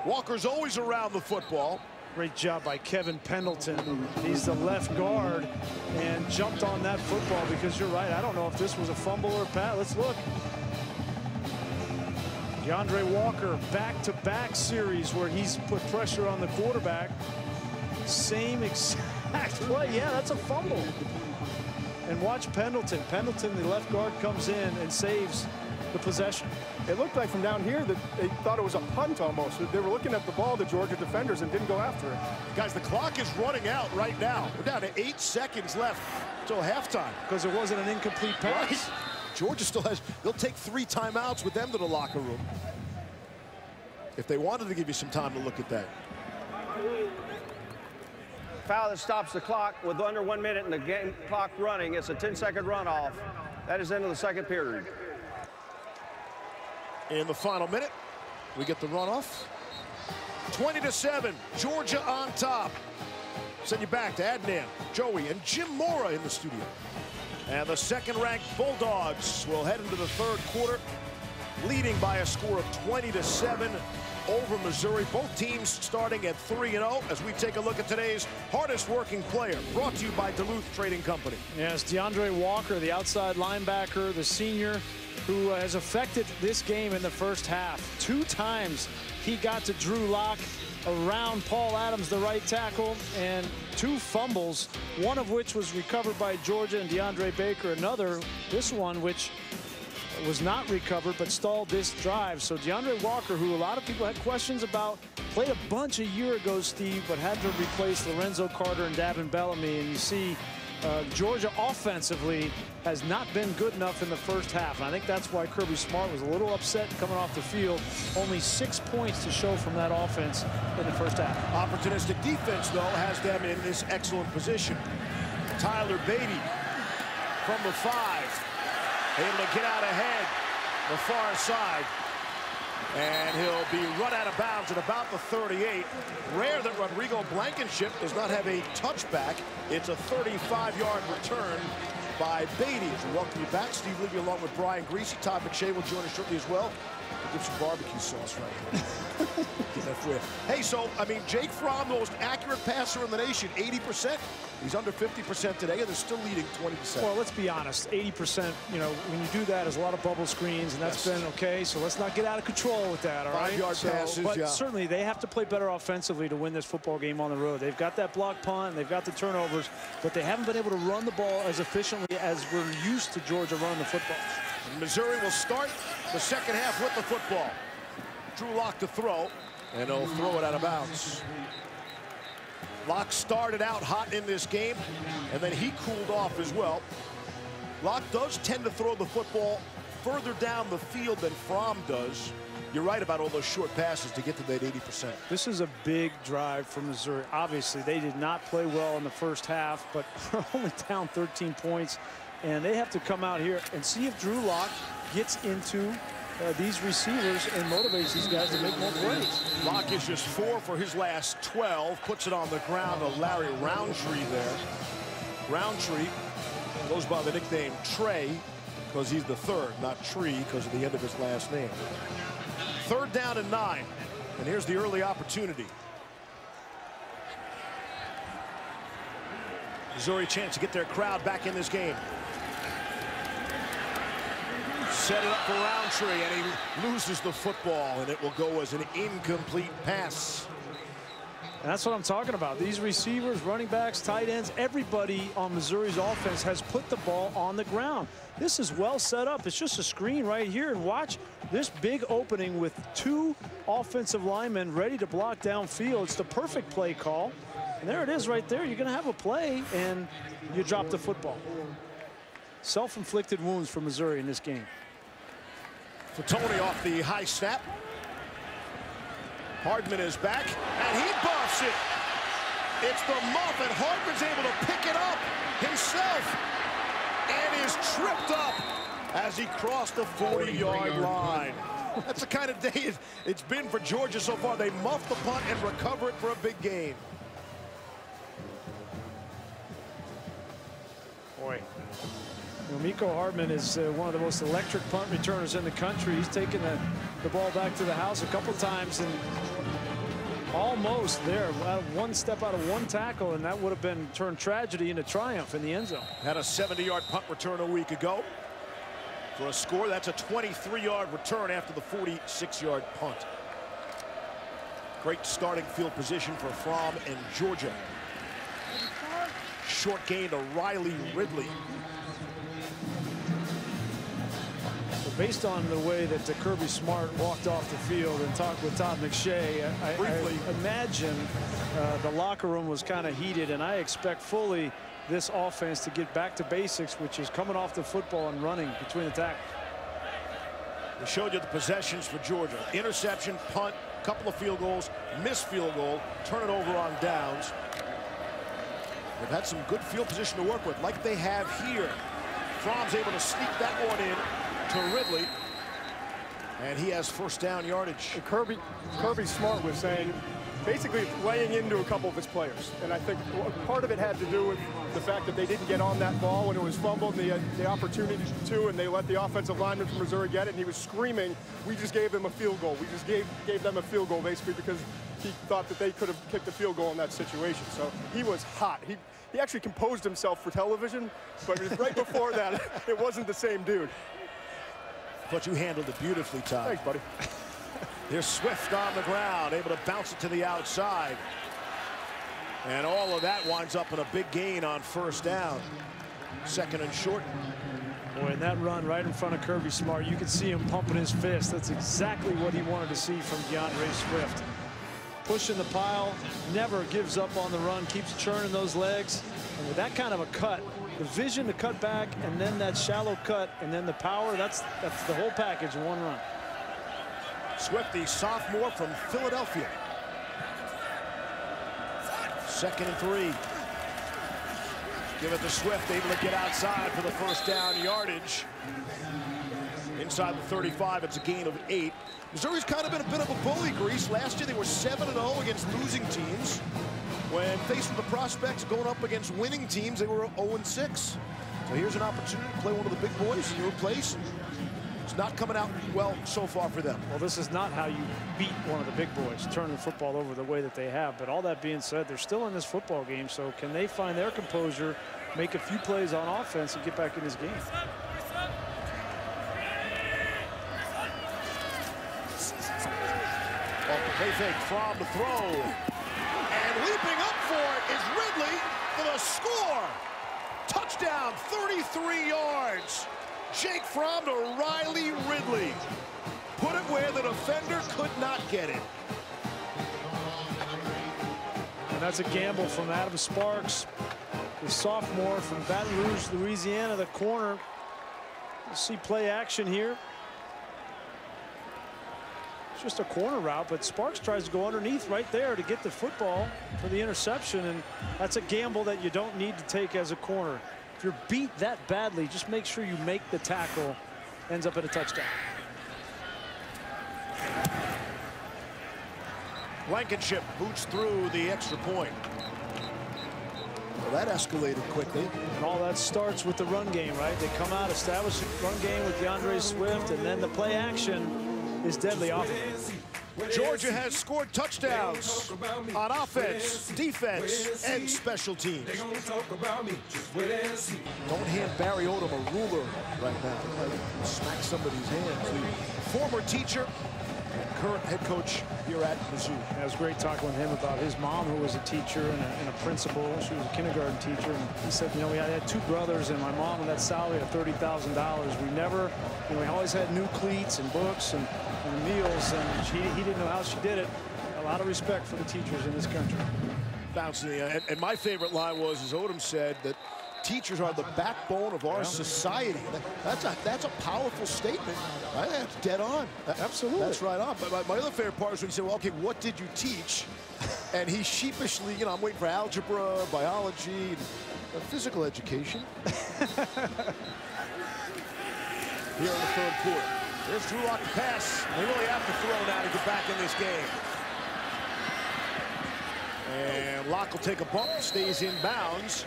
Walker's always around the football. Great job by Kevin Pendleton. He's the left guard and jumped on that football, because you're right. I don't know if this was a fumble or a pass. Let's look. DeAndre Walker, back-to-back series where he's put pressure on the quarterback. Same exact play. Yeah, that's a fumble. And watch Pendleton. Pendleton, the left guard, comes in and saves the possession. It looked like from down here that they thought it was a punt almost. They were looking at the ball, the Georgia defenders, and didn't go after it. Guys, the clock is running out right now. We're down to 8 seconds left till halftime. Because it wasn't an incomplete pass. Right. Georgia still has, they'll take 3 timeouts with them to the locker room. If they wanted to give you some time to look at that. Foul that stops the clock with under 1 minute and the game clock running. It's a 10-second runoff. That is into the second period. In the final minute, we get the runoff. 20-7, Georgia on top. Send you back to Adnan, Joey, and Jim Mora in the studio. And the second-ranked Bulldogs will head into the third quarter, leading by a score of 20-7 over Missouri. Both teams starting at 3-0 as we take a look at today's hardest working player, brought to you by Duluth Trading Company. Yes, DeAndre Walker, the outside linebacker, the senior, who has affected this game in the first half. 2 times he got to Drew Lock around Paul Adams, the right tackle, and 2 fumbles, one of which was recovered by Georgia and DeAndre Baker. Another, this one, which was not recovered but stalled this drive. So DeAndre Walker, who a lot of people had questions about, played a bunch a year ago, Steve, but had to replace Lorenzo Carter and Davin Bellamy. And you see Georgia offensively has not been good enough in the first half. And I think that's why Kirby Smart was a little upset coming off the field. Only 6 points to show from that offense in the first half. Opportunistic defense, though, has them in this excellent position. Tyler Beatty from the 5. Able to get out ahead the far side. And he'll be run out of bounds at about the 38. Rare that Rodrigo Blankenship does not have a touchback. It's a 35-yard return by Beatty. So welcome you back. Steve Levy along with Brian Greasy. Todd McShay will join us shortly as well. We'll give some barbecue sauce right here. Get that for you. Hey, so, I mean, Jake Fromm, the most accurate passer in the nation, 80%. He's under 50% today, and they're still leading 20%. Well, let's be honest, 80%, you know, when you do that, there's a lot of bubble screens, and that's been okay. So let's not get out of control with that, all right? 5-yard passes, but certainly they have to play better offensively to win this football game on the road. They've got that block punt, and they've got the turnovers, but they haven't been able to run the ball as efficiently as we're used to Georgia running the football. And Missouri will start the second half with the football. Drew Lock to throw, and he'll throw it out of bounds. Lock started out hot in this game, and then he cooled off as well. Lock does tend to throw the football further down the field than Fromm does. You're right about all those short passes to get to that 80%. This is a big drive for Missouri. Obviously, they did not play well in the first half, but we're only down 13 points, and they have to come out here and see if Drew Lock gets into these receivers and motivates these guys to make more plays. Lock is just 4 for his last 12. Puts it on the ground to Larry Roundtree there. Roundtree goes by the nickname Trey because he's the third, not Tree because of the end of his last name. 3rd down and 9. And here's the early opportunity. Missouri a chance to get their crowd back in this game. Set it up for Roundtree, and he loses the football, and it will go as an incomplete pass. And that's what I'm talking about. These receivers, running backs, tight ends, everybody on Missouri's offense has put the ball on the ground. This is well set up. It's just a screen right here. And watch this big opening with 2 offensive linemen ready to block downfield. It's the perfect play call. And there it is right there. You're going to have a play, and you drop the football. Self-inflicted wounds for Missouri in this game. Fatoni off the high snap. Hardman is back, and he buffs it. It's the muff, and Hardman's able to pick it up himself and is tripped up as he crossed the 40-yard line. That's the kind of day it's been for Georgia so far. They muff the punt and recover it for a big gain. Boy. Miko Hardman is one of the most electric punt returners in the country. He's taken the ball back to the house a couple times and almost there. One step out of one tackle, and that would have been turned tragedy into triumph in the end zone. Had a 70-yard punt return a week ago. For a score, that's a 23-yard return after the 46-yard punt. Great starting field position for Fromm and Georgia. Short gain to Riley Ridley. Based on the way that Kirby Smart walked off the field and talked with Todd McShay, I imagine the locker room was kind of heated, and I expect fully this offense to get back to basics, which is coming off the football and running between the tackles. We showed you the possessions for Georgia. Interception, punt, couple of field goals, missed field goal, turn it over on downs. They've had some good field position to work with, like they have here. Fromm's able to sneak that one in to Ridley, and he has first down yardage. Kirby Smart was saying basically laying into a couple of his players, and I think part of it had to do with the fact that they didn't get on that ball when it was fumbled, and they had the opportunity to, and they let the offensive lineman from Missouri get it, and he was screaming, we just gave them a field goal. We just gave them a field goal, basically, because he thought that they could have kicked a field goal in that situation. So he was hot. He actually composed himself for television, but right before that, it wasn't the same dude. But you handled it beautifully, Todd. Thanks, buddy. They're Swift on the ground, able to bounce it to the outside. And all of that winds up in a big gain on first down. Second and short. Boy, in that run right in front of Kirby Smart, you could see him pumping his fist. That's exactly what he wanted to see from DeAndre Swift. Pushing the pile, never gives up on the run, keeps churning those legs. And with that kind of a cut, the vision to cut back, and then that shallow cut, and then the power, that's the whole package in one run. Swift, the sophomore from Philadelphia. Second and 3. Give it to Swift, able to get outside for the first down yardage. Inside the 35, it's a gain of 8. Missouri's kind of been a bit of a bully, Grease. Last year they were 7-0 against losing teams. When faced with the prospects going up against winning teams, they were 0-6. So here's an opportunity to play one of the big boys in your place. It's not coming out well so far for them. Well, this is not how you beat one of the big boys, turning the football over the way that they have. But all that being said, they're still in this football game. So can they find their composure, make a few plays on offense, and get back in this game? They fake Fromm to throw. And leaping up for it is Ridley for the score. Touchdown, 33 yards. Jake Fromm to Riley Ridley. Put it where the defender could not get it. And that's a gamble from Adam Sparks, the sophomore from Baton Rouge, Louisiana, the corner. We'll see play action here. It's just a corner route, but Sparks tries to go underneath right there to get the football for the interception, and that's a gamble that you don't need to take as a corner. If you're beat that badly, just make sure you make the tackle. Ends up at a touchdown. Blankenship boots through the extra point. Well, that escalated quickly. And all that starts with the run game, right? They come out, establish a run game with DeAndre Swift, and then the play action is deadly offense. Georgia has scored touchdowns on offense, defense, and special teams. Don't hand Barry Odom a ruler right now. Smack somebody's hands. The former teacher and current head coach here at Mizzou. It was great talking with him about his mom, who was a teacher and a principal. She was a kindergarten teacher. And he said, you know, we had 2 brothers, and my mom with that salary of $30,000. We never, you know, we always had new cleats and books and meals, and he didn't know how she did it. A lot of respect for the teachers in this country. Bouncing, and my favorite line was, as Odom said, that teachers are the backbone of our society. That's a powerful statement. That's dead on. Absolutely. That's right on. But my other favorite part is when he said, well, okay, what did you teach? And he sheepishly, you know, I'm waiting for algebra, biology, and physical education. Here in the 3rd quarter. There's Drew Lock to pass. They really have to throw now to get back in this game. And Locke will take a bump, stays in bounds.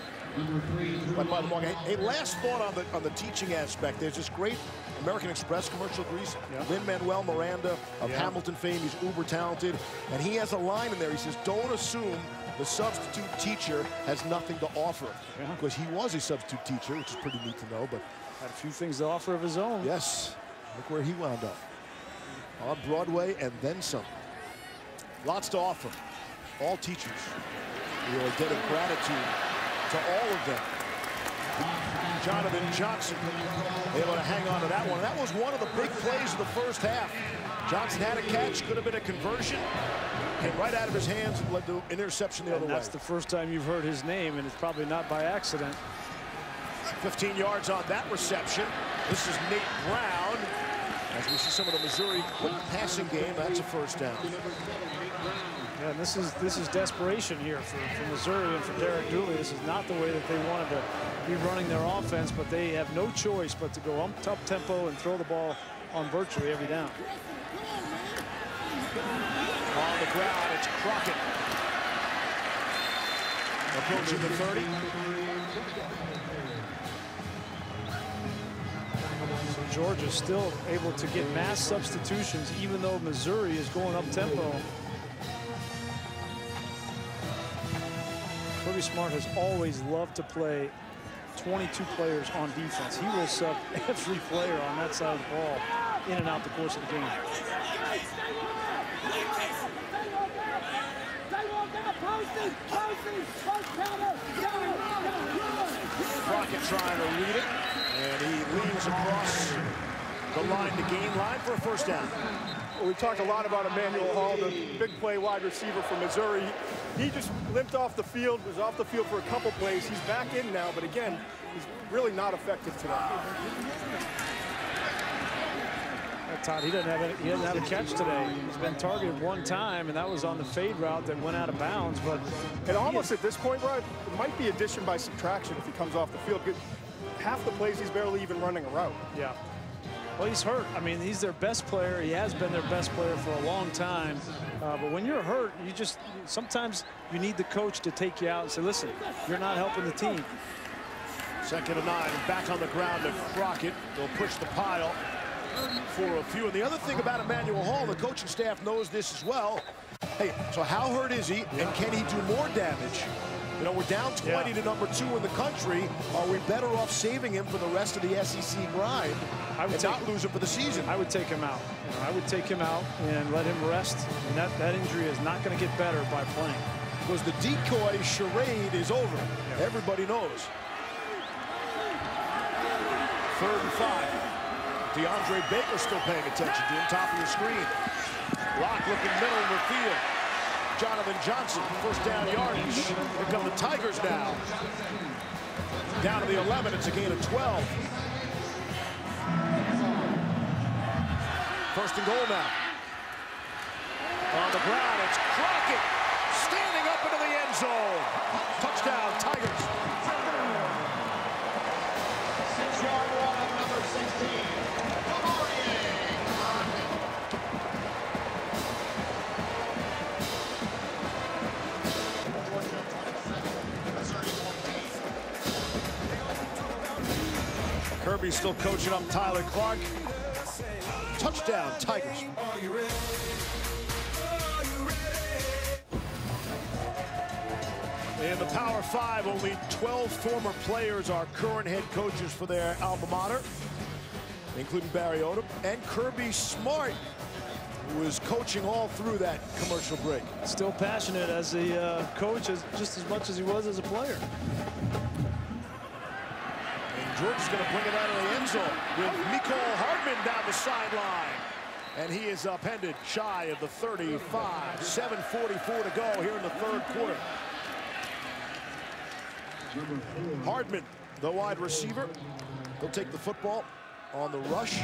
But by the way, a last thought on the teaching aspect. There's this great American Express commercial, Grease. Lin-Manuel Miranda of Hamilton fame. He's uber talented. And he has a line in there. He says, don't assume the substitute teacher has nothing to offer. Because he was a substitute teacher, which is pretty neat to know. But had a few things to offer of his own. Yes. Look where he wound up. On Broadway and then some. Lots to offer. All teachers. We are a debt of gratitude to all of them. Jonathan Johnson able to hang on to that one. That was one of the big plays of the first half. Johnson had a catch, could have been a conversion. Came right out of his hands and led to interception the other way. That's the first time you've heard his name, and it's probably not by accident. 15 yards on that reception. This is Nate Brown. As we see some of the Missouri passing game, that's a first down. Yeah, and this is desperation here for Missouri and for Derek Dooley. This is not the way that they wanted to be running their offense, but they have no choice but to go up tempo and throw the ball on virtually every down. On the ground, it's Crockett. Approaching the 30. So Georgia's still able to get mass substitutions, even though Missouri is going up tempo. Kirby Smart has always loved to play 22 players on defense. He will sub every player on that side of the ball in and out the course of the game. Crockett trying to read it, and he leans across the line to gain line for a first down. Well, we talked a lot about Emmanuel Hall, the big play wide receiver from Missouri. He just limped off the field, was off the field for a couple plays. He's back in now, but again, he's really not effective today. Todd, he doesn't have a catch today. He's been targeted one time, and that was on the fade route that went out of bounds. But and almost at this point, Brian, it might be addition by subtraction if he comes off the field. Half the plays, he's barely even running a route. Yeah. Well, he's hurt. I mean, he's their best player. He has been their best player for a long time. But when you're hurt, sometimes you need the coach to take you out and say, listen, you're not helping the team. 2nd and 9, back on the ground to Crockett. They'll push the pile for a few. And the other thing about Emmanuel Hall, the coaching staff knows this as well. Hey, so how hurt is he, and can he do more damage? You know, we're down 20 to number 2 in the country. Are we better off saving him for the rest of the SEC grind and not lose him for the season? I would take him out. You know, I would take him out and let him rest. And that injury is not going to get better by playing. Because the decoy charade is over. Yeah. Everybody knows. 3rd and 5. DeAndre Baker still paying attention to him, top of your screen. Locke looking middle of the field. Jonathan Johnson, first down yardage. Here come the Tigers now. Down to the 11, it's a gain of 12. 1st and goal now. On the ground, it's Crockett standing up into the end zone. Touchdown, Tigers. 6-yard run, number 16. Kirby's still coaching up Tyler Clark. Touchdown, Tigers. In the Power 5, only 12 former players are current head coaches for their alma mater, including Barry Odom and Kirby Smart, who was coaching all through that commercial break. Still passionate as a coach, just as much as he was as a player. And Georgia's going to bring it out of the end zone with Mecole Hardman down the sideline. And he is upended shy of the 35. 7:44 to go here in the third quarter. Hardman, the wide receiver. He'll take the football on the rush.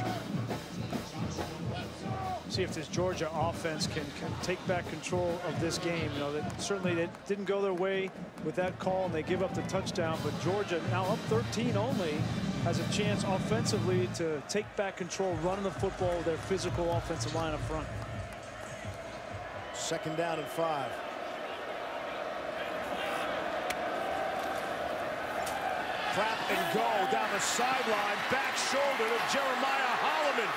See if this Georgia offense can take back control of this game. You know, that certainly they didn't go their way with that call, and they give up the touchdown. But Georgia, now up 13 only, has a chance offensively to take back control, running the football with their physical offensive line up front. 2nd down and 5. Clap and go down the sideline, back shoulder to Jeremiah Holloman.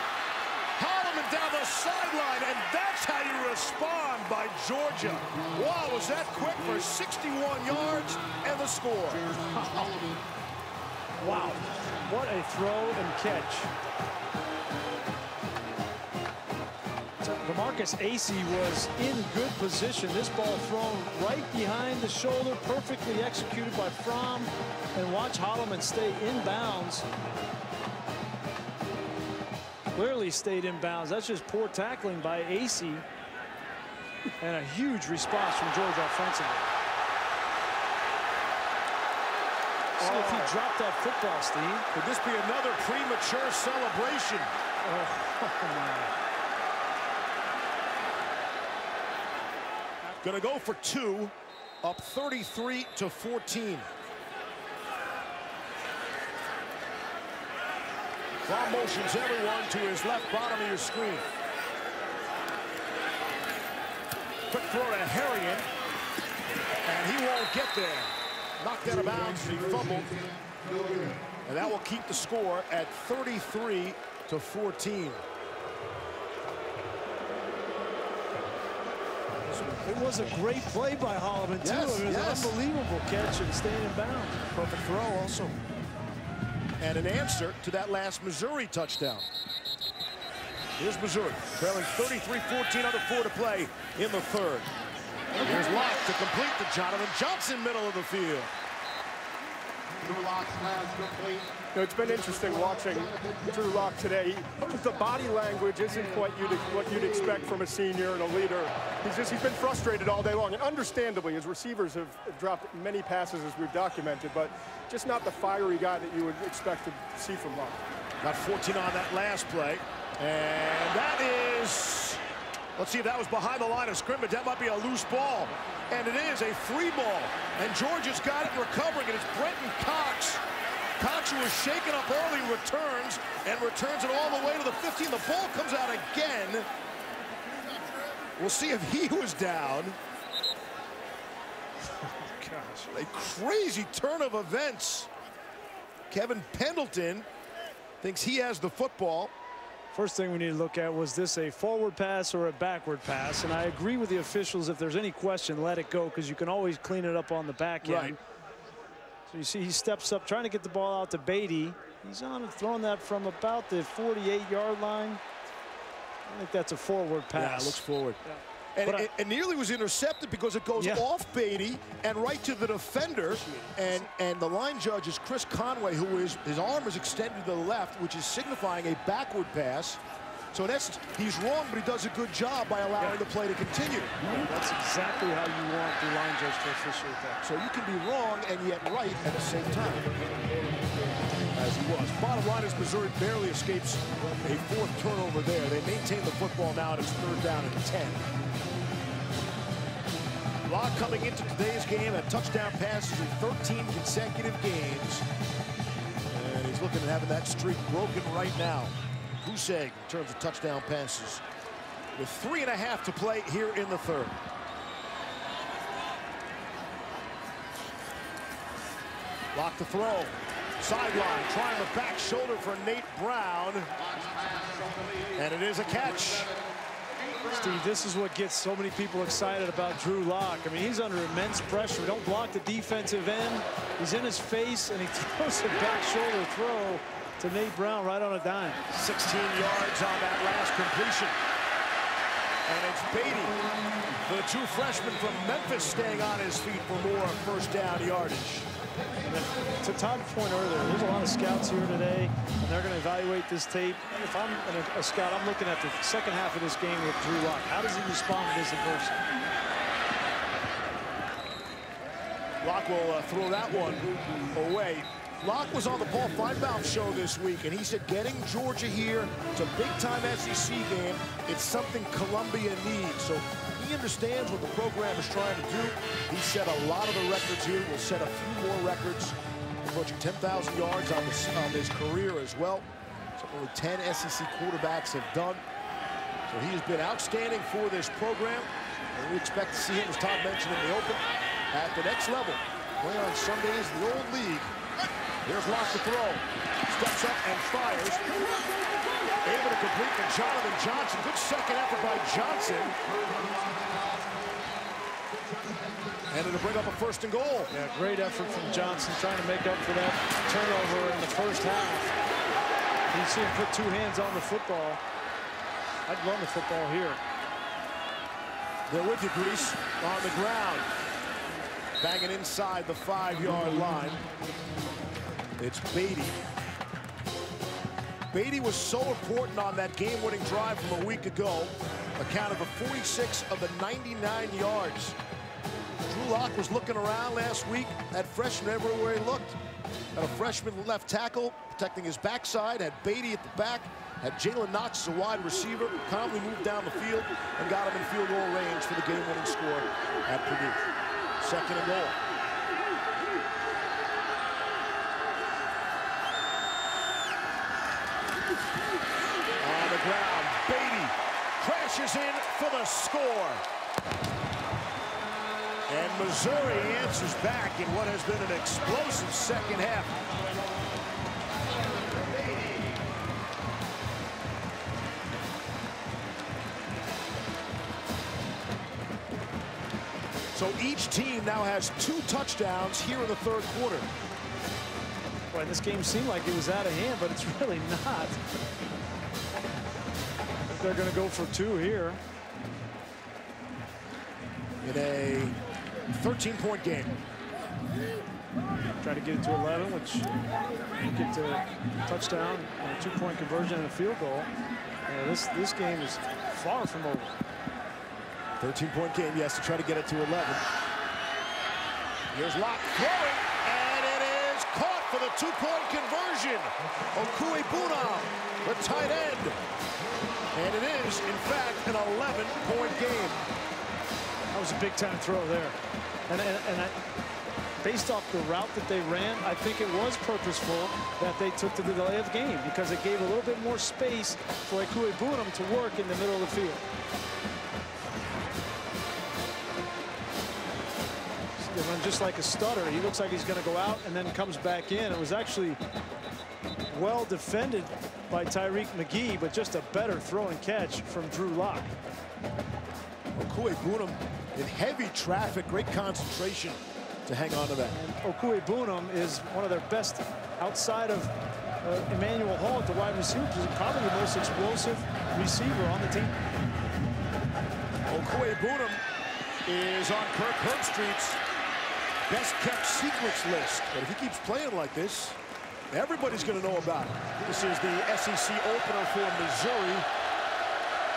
Holloman down the sideline, and that's how you respond by Georgia. Wow, was that quick for 61 yards and the score. Wow, what a throw and catch. So DeMarcus Acey was in good position. This ball thrown right behind the shoulder, perfectly executed by Fromm. And watch Holloman stay in bounds. Clearly stayed in bounds. That's just poor tackling by Acey. And a huge response from Georgia offensively. See if he dropped that football, Steve. Could this be another premature celebration? Oh, Gonna go for 2, up 33-14. Fromm motions everyone to his left bottom of your screen. Quick throw to Harrion, and he won't get there. Knocked out of bounds, he fumbled. And that will keep the score at 33-14. It was a great play by Holloman, too. Yes, it was yes. an unbelievable catch and staying in bounds. Perfect throw also. And an answer to that last Missouri touchdown. Here's Missouri, trailing 33-14, under 4 to play in the third. Here's Locke to complete to Jonathan Johnson, middle of the field. Drew Lock slams complete. You know, it's been interesting watching Drew Lock today. The body language isn't quite what you'd expect from a senior and a leader. He's been frustrated all day long, and understandably, his receivers have dropped many passes as we've documented, but just not the fiery guy that you would expect to see from Lock. Got 14 on that last play, and that is, let's see if that was behind the line of scrimmage. That might be a loose ball, and it is a free ball, and Georgia's got it and recovering it. It's Brenton Cox. Cox, who was shaken up early, returns it all the way to the 15. The ball comes out again. We'll see if he was down. Oh, gosh. A crazy turn of events. Kevin Pendleton thinks he has the football. First thing we need to look at, was this a forward pass or a backward pass? And I agree with the officials, if there's any question, let it go, because you can always clean it up on the back end. Right. So you see he steps up, trying to get the ball out to Beatty. He's on it, throwing that from about the 48-yard line. I think that's a forward pass. Yeah, it looks forward. Yeah. And nearly was intercepted because it goes off Beatty and right to the defender. And the line judge is Chris Conway, who is, his arm is extended to the left, which is signifying a backward pass. So in essence, he's wrong, but he does a good job by allowing the play to continue. That's exactly how you want the line judge to officiate that. So you can be wrong and yet right at the same time. As he was. Bottom line is Missouri barely escapes a 4th turnover there. They maintain the football now, and it's 3rd down and 10. Locke coming into today's game at touchdown passes in 13 consecutive games. And he's looking at having that streak broken right now. Huseg in terms of touchdown passes. With 3.5 to play here in the third. Locke to throw. Sideline, trying the back shoulder for Nate Brown. And it is a catch. Steve, this is what gets so many people excited about Drew Lock. I mean, he's under immense pressure. Don't block the defensive end. He's in his face, and he throws a back shoulder throw to Nate Brown right on a dime. 16 yards on that last completion. And it's Beatty, the true freshman from Memphis, staying on his feet for more first down yardage. To Todd's point earlier, there's a lot of scouts here today, and they're going to evaluate this tape. If I'm a scout, I'm looking at the second half of this game with Drew Lock. How does he respond to this adversity? Lock will throw that one away. Lock was on the Paul Feinbaum show this week, and he said getting Georgia here, it's a big-time SEC game. It's something Columbia needs. So he understands what the program is trying to do. He set a lot of the records here. We'll set a few more records, approaching 10,000 yards on his career as well. Something only 10 SEC quarterbacks have done. So he has been outstanding for this program, and we expect to see him, as Todd mentioned in the open, at the next level. Playing on Sundays in the old league. Here's Lock to throw. Steps up and fires. Able to complete to Jonathan Johnson. Good second effort by Johnson. And it'll bring up a 1st and goal. Yeah, great effort from Johnson trying to make up for that turnover in the first half. You see him put 2 hands on the football. I'd run the football here. They're with you, Grease, on the ground. Banging inside the 5-yard line. It's Beatty. Beatty was so important on that game-winning drive from a week ago. Accounted for 46 of the 99 yards. Drew Lock was looking around last week at freshman everywhere he looked. Had a freshman left tackle protecting his backside. Had Beatty at the back. Had Jalen Knox as a wide receiver. Calmly moved down the field and got him in field goal range for the game-winning score at Purdue. 2nd and goal. On the ground, Beatty crashes in for the score. And Missouri answers back in what has been an explosive second half. So each team now has 2 touchdowns here in the 3rd quarter. Boy, this game seemed like it was out of hand, but it's really not. They're going to go for 2 here. In a 13-point game. Try to get it to 11, which you get to a touchdown, and a 2-point conversion and a field goal. This game is far from over. 13-point game, yes, to try to get it to 11. Here's Lock throwing, and it is caught for the 2-point conversion. Okuebunam, the tight end. And it is, in fact, an 11-point game. That was a big-time throw there. Based off the route that they ran, I think it was purposeful that they took to the delay of the game because it gave a little bit more space for Okuebunam to work in the middle of the field. They run just like a stutter. He looks like he's going to go out and then comes back in. It was actually well defended by Tyreek McGee, but just a better throw and catch from Drew Lock. Okuebunam in heavy traffic, great concentration to hang on to that. And Okuebunam is one of their best outside of Emmanuel Hall at the wide receiver. He's probably the most explosive receiver on the team. Okuebunam is on Kirk Herbstreit's best kept secrets list. But if he keeps playing like this, everybody's going to know about it. This is the SEC opener for Missouri.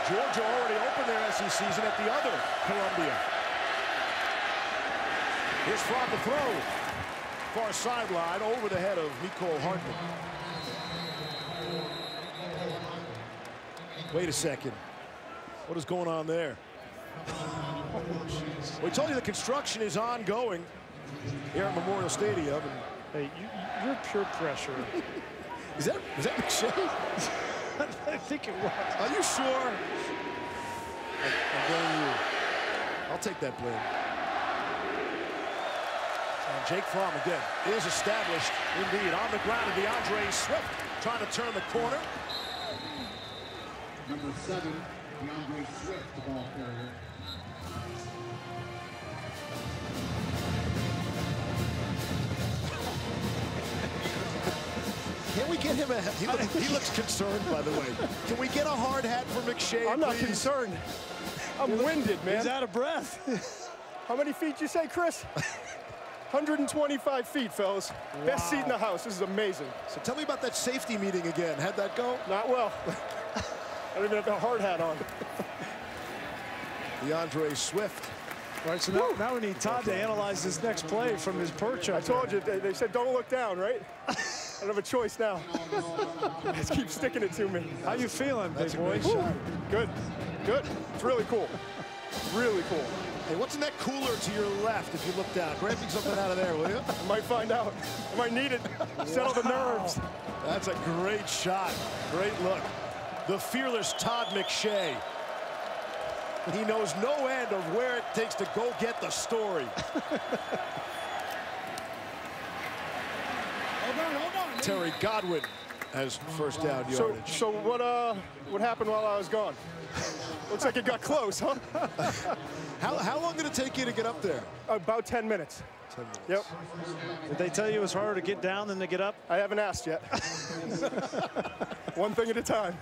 Georgia already opened their SEC season at the other Columbia. Here's Fromm to throw. Far sideline over the head of Nicole Hartman. Wait a second. What is going on there? We told you the construction is ongoing here at Memorial Stadium. Hey, you're pure pressure. Was that McShay? I think it was. Are you sure? I'm going you. I'll take that blame. And Jake Fromm again is established indeed on the ground of DeAndre Swift trying to turn the corner. Number 7, Swift, the ball carrier. Can we get him a... He looks concerned, by the way. Can we get a hard hat for McShay, I'm not please? concerned. I'm winded, man. He's out of breath. How many feet you say, Chris? 125 feet, fellas. Wow. Best seat in the house. This is amazing. So tell me about that safety meeting again. How'd that go? Not well. I don't even have the hard hat on. DeAndre Swift. All right, so now we need Todd to analyze this next play from his perch. I told you, they said don't look down, right? I don't have a choice now. Just keep sticking it to me. How you feeling, big boy? Good, good. It's really cool. Really cool. Hey, what's in that cooler to your left if you look down? Grab me something out of there, will you? I might find out. I might need it. Settle the nerves. That's a great shot. Great look. The fearless Todd McShay. He knows no end of where it takes to go get the story. Terry Godwin has first down yardage. So what happened while I was gone? Looks like it got close, huh? How long did it take you to get up there? About 10 minutes. 10 minutes. Yep. Did they tell you it was harder to get down than to get up? I haven't asked yet. One thing at a time.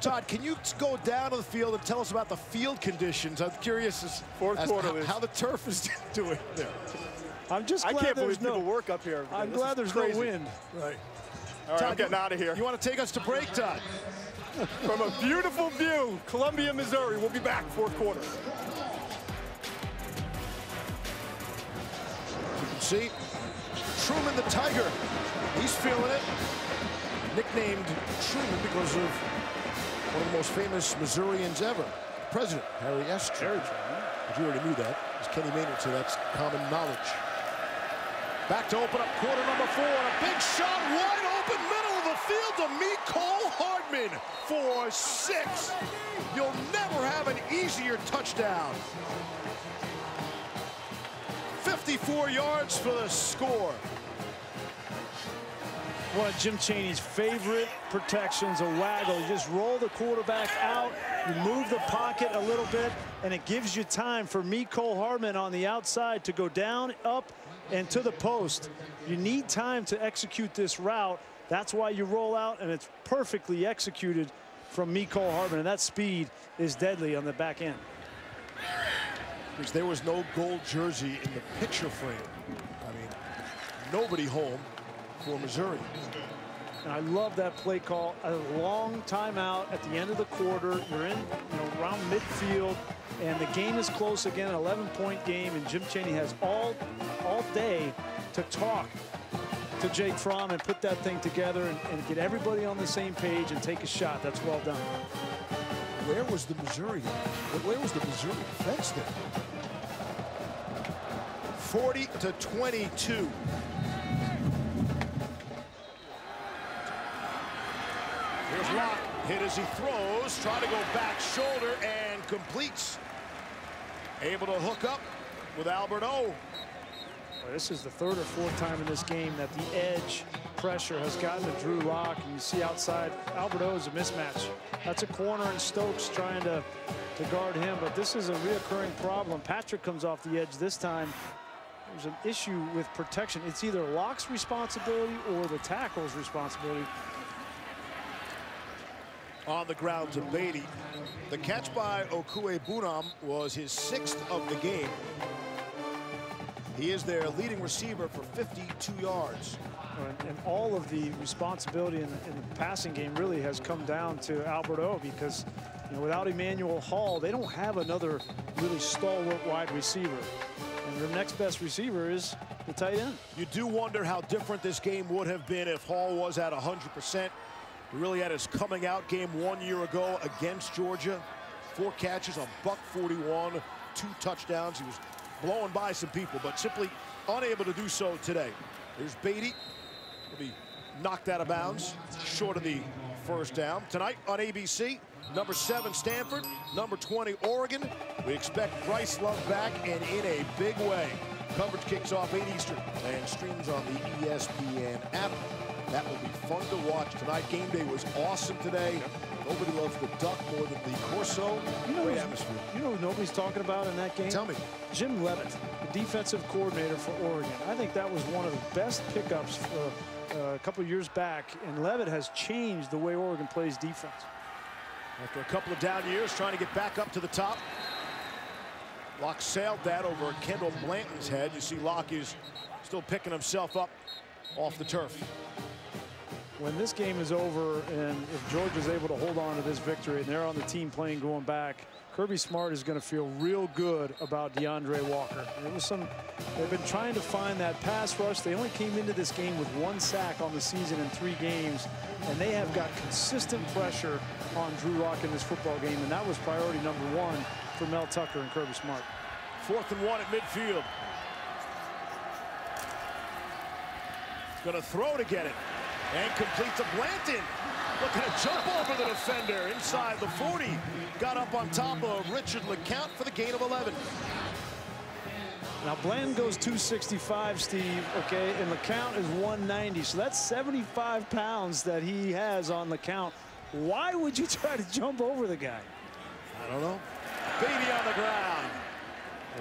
Todd, can you go down to the field and tell us about the field conditions? I'm curious as how the turf is doing there. I'm just glad I can't believe people work up here. I'm glad there's no wind. Right. All right, Todd, I'm getting out of here. You want to take us to break, Todd? From a beautiful view, Columbia, Missouri. We'll be back fourth quarter. You can see Truman the Tiger. He's feeling it. Nicknamed Truman because of one of the most famous Missourians ever, President Harry S. Truman. But you already knew that. As Kenny Maynard said, that's common knowledge. Back to open up quarter number 4. And a big shot wide open middle of the field to Mecole Hardman for 6. You'll never have an easier touchdown. 54 yards for the score. One of Jim Chaney's favorite protections, a waggle. You just roll the quarterback out, you move the pocket a little bit, and it gives you time for Mecole Hardman on the outside to go down, up, and to the post. You need time to execute this route. That's why you roll out, and it's perfectly executed from Mecole Hardman, and that speed is deadly on the back end. Because there was no gold jersey in the picture frame. I mean, nobody home for Missouri. And I love that play call. A long timeout at the end of the quarter. You're in, around midfield, and the game is close again, an 11-point game, and Jim Chaney has all day to talk to Jake Fromm and put that thing together and get everybody on the same page and take a shot. That's well done. Where was the Missouri? Where was the Missouri defense there? 40-22. Here's Locke, hit as he throws, trying to go back shoulder and completes. Able to hook up with Albert O. Well, this is the third or fourth time in this game that the edge pressure has gotten to Drew Locke, and you see outside, Albert O is a mismatch. That's a corner, and Stokes trying to guard him, but this is a reoccurring problem. Patrick comes off the edge this time. There's an issue with protection. It's either Locke's responsibility or the tackle's responsibility. On the ground to Beatty. The catch by Okwuegbunam was his 6th of the game. He is their leading receiver for 52 yards. And all of the responsibility in the passing game really has come down to Albert O, because without Emmanuel Hall, they don't have another really stalwart wide receiver. And their next best receiver is the tight end. You do wonder how different this game would have been if Hall was at 100%. He really had his coming out game 1 year ago against Georgia. 4 catches, a $141, 2 touchdowns. He was blowing by some people, but simply unable to do so today. There's Beatty. He'll be knocked out of bounds, short of the first down. Tonight on ABC, number 7 Stanford, number 20 Oregon. We expect Bryce Love back and in a big way. Coverage kicks off 8 Eastern and streams on the ESPN app. That will be fun to watch tonight. Game day was awesome today. Nobody loves the duck more than the Corso. Great atmosphere. You know who nobody's talking about in that game? Tell me. Jim Leavitt, the defensive coordinator for Oregon. I think that was one of the best pickups for a couple of years back, and Leavitt has changed the way Oregon plays defense. After a couple of down years, trying to get back up to the top. Locke sailed that over Kendall Blanton's head. You see Locke is still picking himself up off the turf. When this game is over, and if Georgia's able to hold on to this victory, and they're on the team playing going back, Kirby Smart is going to feel real good about DeAndre Walker. There was they've been trying to find that pass rush. They only came into this game with 1 sack on the season in 3 games, and they have got consistent pressure on Drew Lock in this football game, and that was priority number 1 for Mel Tucker and Kirby Smart. 4th and 1 at midfield. Going to throw to get it. And complete to Blanton. Looking to jump over the defender inside the 40. Got up on top of Richard LeCount for the gain of 11. Now Blanton goes 265, Steve, okay, and LeCount is 190. So that's 75 pounds that he has on LeCount. Why would you try to jump over the guy? I don't know. Beatty on the ground.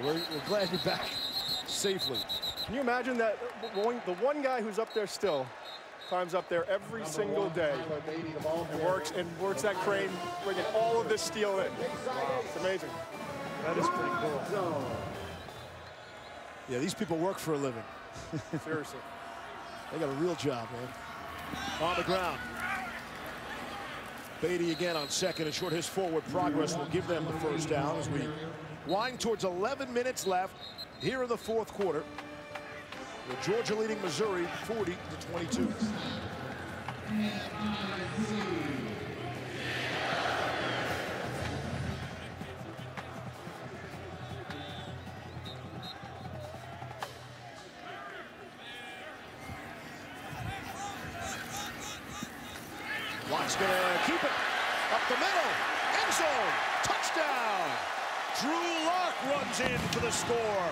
We're glad you're back safely. Can you imagine that the one guy who's up there still climbs up there every single day and works that crane, bringing all of this steel in. Wow, it's amazing. That is pretty cool. Yeah, these people work for a living. Seriously. They got a real job, man. On the ground. Beatty again on second and short. His forward progress will give them the first down as we wind towards 11 minutes left here in the 4th quarter. With Georgia leading Missouri 40-22. Locke's gonna keep it up the middle. End zone. Touchdown. Drew Lock runs in for the score.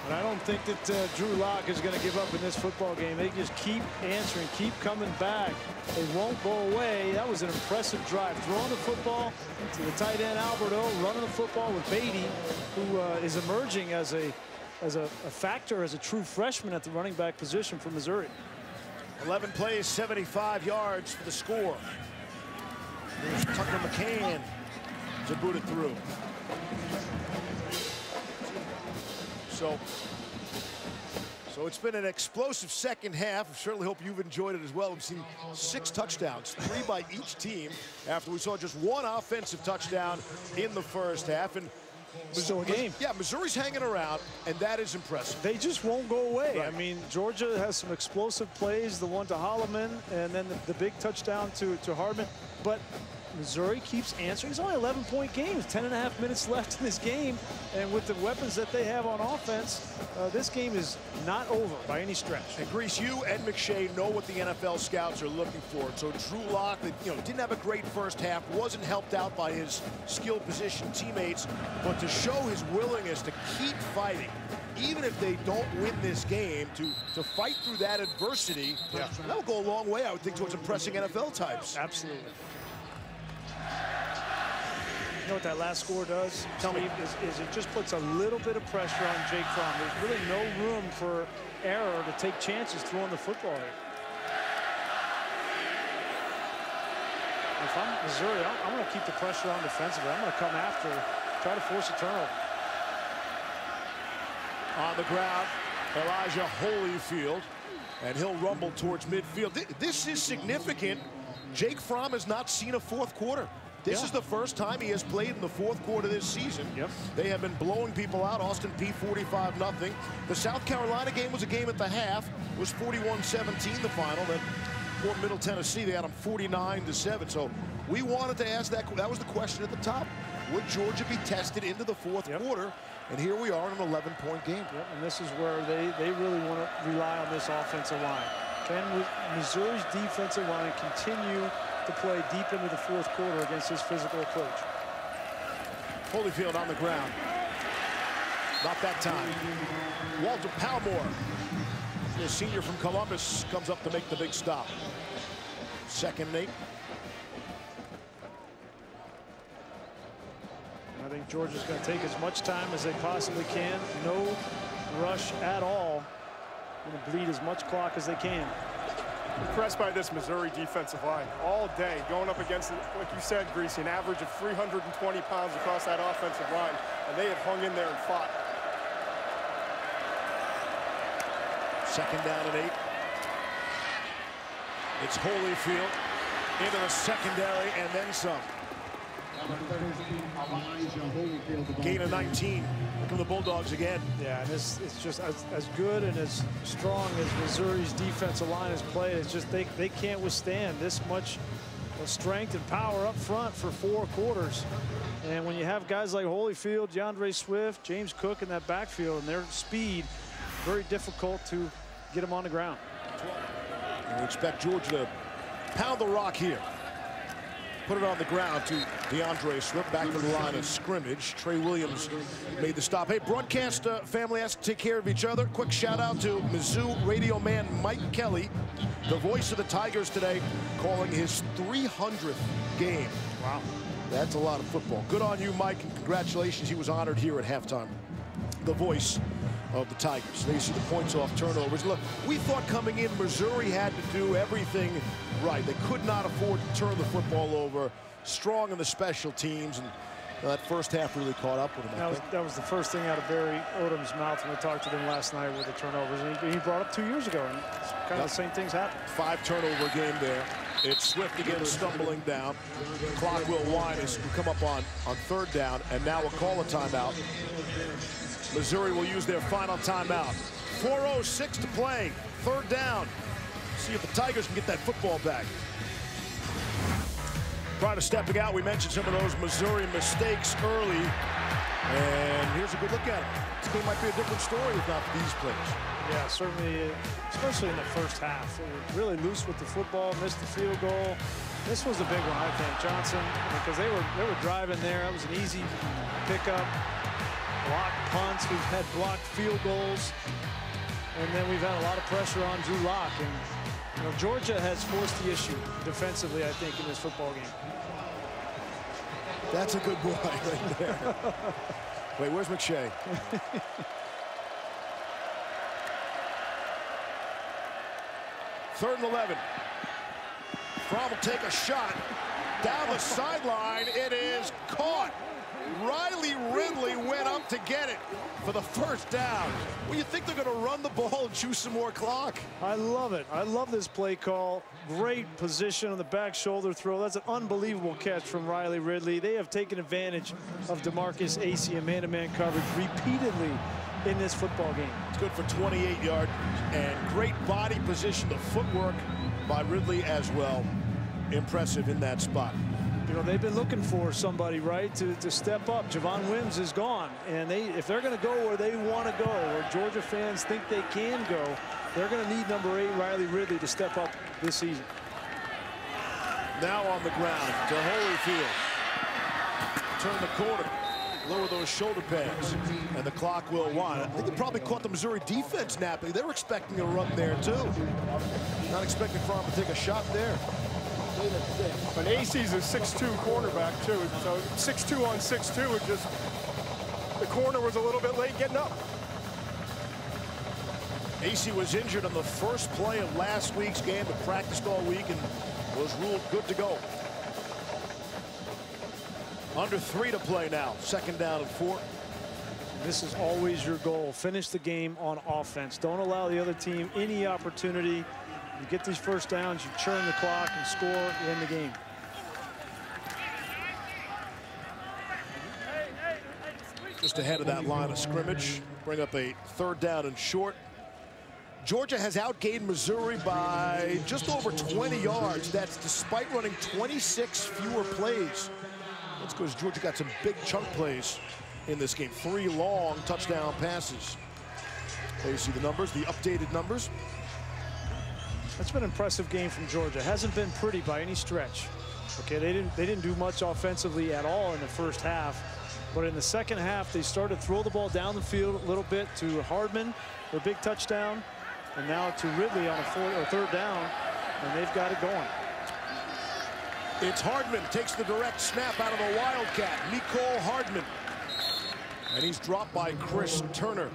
But I don't think that Drew Lock is going to give up in this football game. They just keep answering, keep coming back. They won't go away. That was an impressive drive. Throwing the football to the tight end Alberto, running the football with Beatty, who is emerging as a factor, as a true freshman at the running back position for Missouri. 11 plays, 75 yards for the score. There's Tucker McCann to boot it through. So it's been an explosive second half. I certainly hope you've enjoyed it as well. We've seen 6 touchdowns, 3 by each team, after we saw just 1 offensive touchdown in the first half. And Still a game. Yeah, Missouri's hanging around, and that is impressive. They just won't go away. Right. I mean, Georgia has some explosive plays, the one to Holloman, and then the big touchdown to Hardman. But Missouri keeps answering. It's only an 11-point game. There's 10.5 minutes left in this game. And with the weapons that they have on offense, this game is not over by any stretch. And Grease, you and McShay know what the NFL scouts are looking for. So Drew Lock, didn't have a great first half, wasn't helped out by his skill position teammates, but to show his willingness to keep fighting, even if they don't win this game, to fight through that adversity, that'll go a long way, I would think, towards impressing NFL types. Absolutely. You know what that last score does, Steve, is it just puts a little bit of pressure on Jake Fromm. There's really no room for error to take chances throwing the football here. If I'm Missouri, I'm going to keep the pressure on defensively. I'm going to come after, try to force a turnover. On the ground, Elijah Holyfield, and he'll rumble towards midfield. This is significant. Jake Fromm has not seen a fourth quarter. This is the first time he has played in the fourth quarter this season. They have been blowing people out. Austin Peay 45-0. The South Carolina game was a game at the half. It was 41-17 the final. Then for Middle Tennessee, they had them 49-7. So we wanted to ask that. That was the question at the top. Would Georgia be tested into the fourth quarter? And here we are in an 11-point game. And this is where they really want to rely on this offensive line. Can Missouri's defensive line continue to play deep into the fourth quarter against his physical approach? Holyfield on the ground. Not that time. Walter Palmore, the senior from Columbus, comes up to make the big stop. 2nd and 8. I think Georgia's going to take as much time as they possibly can. No rush at all. Going to bleed as much clock as they can. Impressed by this Missouri defensive line all day, going up against, like you said, Greasy, an average of 320 pounds across that offensive line, and they had hung in there and fought. 2nd down and 8. It's Holyfield into the secondary and then some. Gain of 19 from the Bulldogs again. Yeah, and it's just as good and as strong as Missouri's defensive line has played. It's just they can't withstand this much strength and power up front for 4 quarters. And when you have guys like Holyfield, DeAndre Swift, James Cook in that backfield and their speed, very difficult to get them on the ground. And we expect Georgia to pound the rock here. Put it on the ground to DeAndre Swift, back to the line of scrimmage. Trey Williams made the stop. Hey, broadcast family has to take care of each other. Quick shout out to Mizzou radio man Mike Kelly, the voice of the Tigers today, calling his 300th game. Wow. That's a lot of football. Good on you, Mike, and congratulations. He was honored here at halftime. The voice of the Tigers. They see the points off turnovers. Look, we thought coming in Missouri had to do everything right. They could not afford to turn the football over. Strong in the special teams, and that first half really caught up with them. That was the first thing out of Barry Odom's mouth when we talked to them last night with the turnovers. And he brought up 2 years ago, and it's kind of the same things happened. 5 turnover game there. It's Swift again stumbling down. The clock will wind as we come up on 3rd down, and now we'll call a timeout. Missouri will use their final timeout. 4:06 to play. 3rd down. See if the Tigers can get that football back. Prior to stepping out, we mentioned some of those Missouri mistakes early. And here's a good look at it. This game might be a different story if not these plays. Yeah, certainly, especially in the first half. They were really loose with the football, missed the field goal. This was a big one, I think, Johnson, because they were driving there. It was an easy pickup. Blocked punts, we've had blocked field goals, and then we've had a lot of pressure on Drew Lock. And you know, Georgia has forced the issue defensively, I think, in this football game. That's a good boy right there. Wait, where's McShay? Third and 11. Fromm will take a shot down the sideline. It is caught. Riley Ridley went up to get it for the first down. Well, you think they're going to run the ball and chew some more clock? I love it. I love this play call. Great position on the back shoulder throw. That's an unbelievable catch from Riley Ridley. They have taken advantage of DeMarcus Acey and man-to-man coverage repeatedly in this football game. It's good for 28 yards and great body position. The footwork by Ridley as well. Impressive in that spot. You know, they've been looking for somebody, right, to step up. Javon Wims is gone, and if they're going to go where they want to go, where Georgia fans think they can go, they're going to need number 8, Riley Ridley, to step up this season. Now on the ground to Holyfield. Turn the corner. Lower those shoulder pads, and the clock will wind. I think they probably caught the Missouri defense napping. They were expecting a run there, too. Not expecting Fromm to take a shot there. But Acey's a 6'2 cornerback, too. So 6'2 on 6'2, it just, the corner was a little bit late getting up. Acey was injured on the first play of last week's game, but practiced all week and was ruled good to go. Under 3 to play now. 2nd down and 4. This is always your goal. Finish the game on offense. Don't allow the other team any opportunity. You get these first downs, you churn the clock and score, you end the game. Just ahead of that line of scrimmage. Bring up a 3rd down and short. Georgia has outgained Missouri by just over 20 yards. That's despite running 26 fewer plays. That's because Georgia got some big chunk plays in this game. 3 long touchdown passes. There you see the numbers, the updated numbers. That's been an impressive game from Georgia. Hasn't been pretty by any stretch. Okay, they didn't do much offensively at all in the first half, but in the second half they started to throw the ball down the field a little bit to Hardman for a big touchdown, and now to Ridley on a third down, and they've got it going. It's Hardman, takes the direct snap out of the Wildcat. Nicole Hardman. And he's dropped by Chris Turner.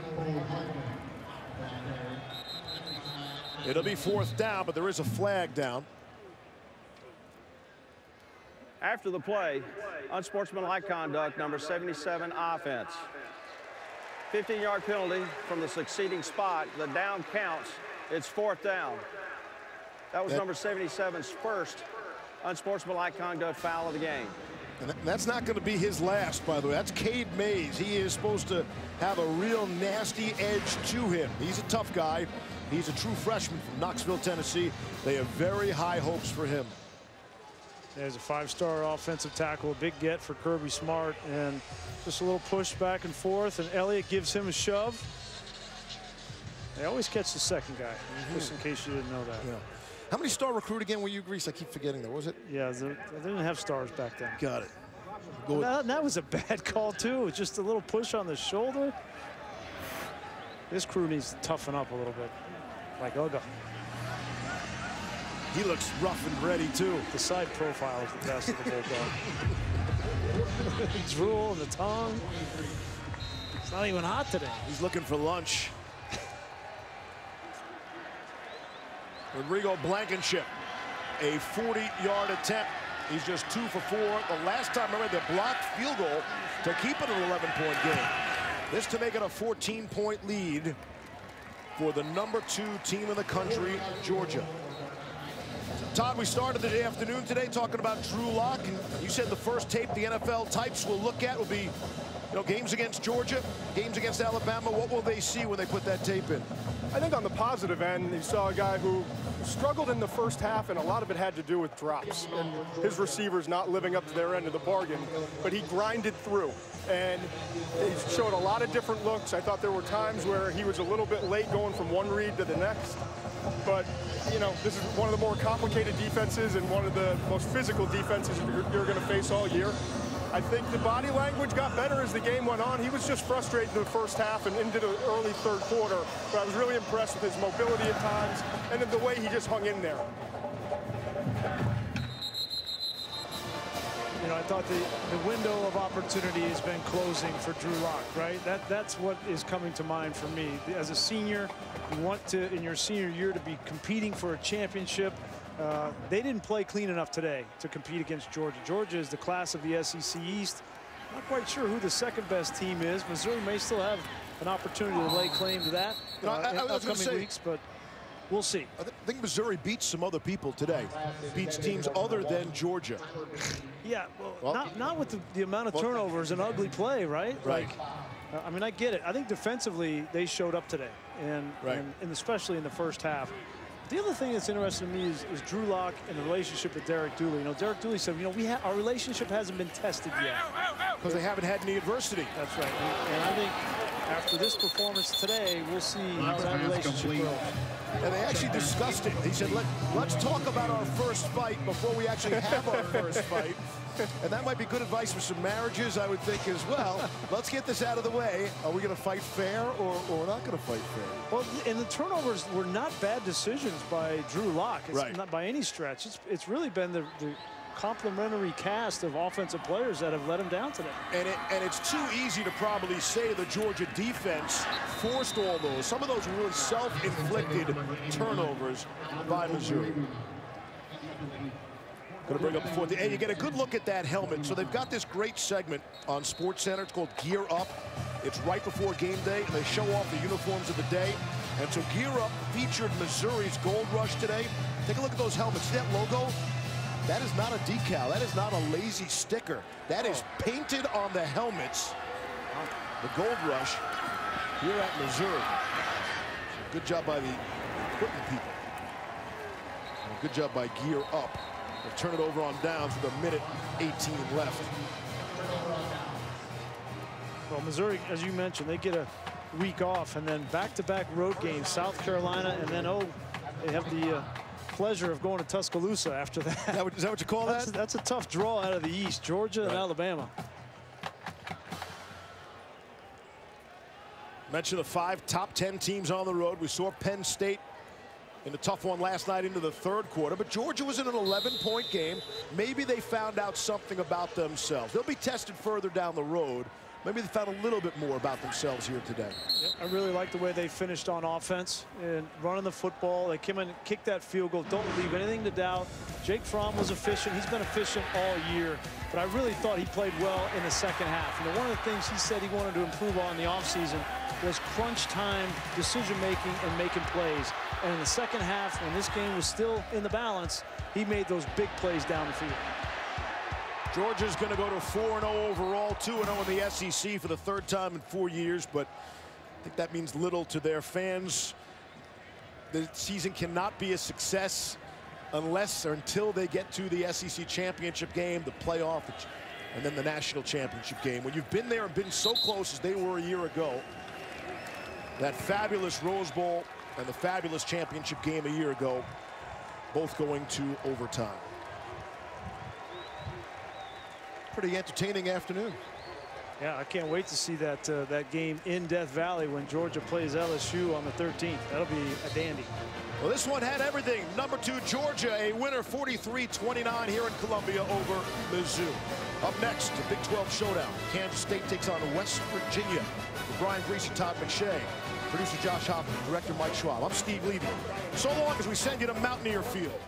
It'll be 4th down, but there is a flag down. After the play, unsportsmanlike conduct, number 77 offense. 15-yard penalty from the succeeding spot. The down counts. It's 4th down. That was number 77's first unsportsmanlike conduct foul of the game. And that's not going to be his last, by the way. That's Cade Mays. He is supposed to have a real nasty edge to him. He's a tough guy. He's a true freshman from Knoxville, Tennessee. They have very high hopes for him. There's a 5-star offensive tackle, a big get for Kirby Smart, and just a little push back and forth, and Elliott gives him a shove. They always catch the second guy, just in case you didn't know that. Yeah. How many star recruit again were you, Grease? I keep forgetting that. Was it? Yeah, they didn't have stars back then. Got it. That was a bad call, too. Just a little push on the shoulder. This crew needs to toughen up a little bit. Like Uga. He looks rough and ready, too. The side profile is the best of the Bulldog. Drool and the tongue. It's not even hot today. He's looking for lunch. Rodrigo Blankenship, a 40-yard attempt. He's just 2 for 4. The last time, remember, the blocked field goal to keep it an 11-point game. This to make it a 14-point lead for the #2 team in the country, Georgia. Todd, we started the afternoon today talking about Drew Lock, and you said the first tape the NFL types will look at will be, games against Georgia, games against Alabama. What will they see when they put that tape in? I think on the positive end, you saw a guy who struggled in the first half, and a lot of it had to do with drops and his receivers not living up to their end of the bargain. But he grinded through, and he showed a lot of different looks. I thought there were times where he was a little bit late going from one read to the next. But, this is one of the more complicated defenses and one of the most physical defenses you're going to face all year. I think the body language got better as the game went on. He was just frustrated in the first half and into the early third quarter, but I was really impressed with his mobility at times and the way he just hung in there. I thought the window of opportunity has been closing for Drew Lock, right? That's what is coming to mind for me. As a senior, you want to, in your senior year, to be competing for a championship. They didn't play clean enough today to compete against Georgia. Georgia is the class of the SEC East. Not quite sure who the second best team is. Missouri may still have an opportunity to lay claim to that in upcoming weeks, but we'll see. I think Missouri beats some other people today. Beats teams other than Georgia. Yeah, well, not with the amount of turnovers and ugly play, right? Right. I mean, I get it. I think defensively they showed up today, and especially in the first half. The other thing that's interesting to me is Drew Lock and the relationship with Derek Dooley. Derek Dooley said, our relationship hasn't been tested yet. Because they haven't had any adversity. That's right. And I think after this performance today, we'll see how that relationship grows. And they actually discussed it. He said, let's talk about our first fight before we actually have our first fight. And that might be good advice for some marriages, I would think, as well. Let's get this out of the way. Are we going to fight fair or not going to fight fair? Well, and the turnovers were not bad decisions by Drew Lock. It's not by any stretch. It's really been the complementary cast of offensive players that have let him down today. And it's too easy to probably say the Georgia defense forced all those. Some of those were really self-inflicted turnovers by Missouri. Going to bring up the fourth. And you get a good look at that helmet. So they've got this great segment on SportsCenter. It's called Gear Up. It's right before game day, and they show off the uniforms of the day. And so Gear Up featured Missouri's Gold Rush today. Take a look at those helmets. See that logo? That is not a decal. That is not a lazy sticker. That is painted on the helmets. The Gold Rush here at Missouri. So good job by the equipment people. And a good job by Gear Up. They'll turn it over on downs with 1:18 left. Well, Missouri, as you mentioned, they get a week off and then back-to-back road games, South Carolina, and then, they have the pleasure of going to Tuscaloosa after that. Is that what you call that? That's a tough draw out of the East, Georgia and Alabama. Mention the 5 top 10 teams on the road. We saw Penn State in a tough one last night into the third quarter, but Georgia was in an 11-point game. Maybe they found out something about themselves. They'll be tested further down the road. Maybe they found a little bit more about themselves here today. I really like the way they finished on offense and running the football. They came in and kicked that field goal. Don't leave anything to doubt. Jake Fromm was efficient. He's been efficient all year, but I really thought he played well in the second half. You know, one of the things he said he wanted to improve on in the offseason was crunch time, decision making, and making plays. And in the second half, when this game was still in the balance, he made those big plays down the field. Georgia's going to go to 4-0 overall, 2-0 in the SEC for the 3rd time in 4 years, but I think that means little to their fans. The season cannot be a success unless or until they get to the SEC championship game, the playoff, and then the national championship game. When you've been there and been so close as they were a year ago, that fabulous Rose Bowl and the fabulous championship game a year ago, both going to overtime. Pretty entertaining afternoon. Yeah, I can't wait to see that that game in Death Valley when Georgia plays LSU on the 13th. That'll be a dandy. Well, this one had everything. Number 2 Georgia, a winner 43-29 here in Columbia over Mizzou. Up next, the Big 12 showdown. Kansas State takes on West Virginia. With Brian Greasy, Todd McShay, producer Josh Hoffman, director Mike Schwab. I'm Steve Levy. So long as we send you to Mountaineer Field.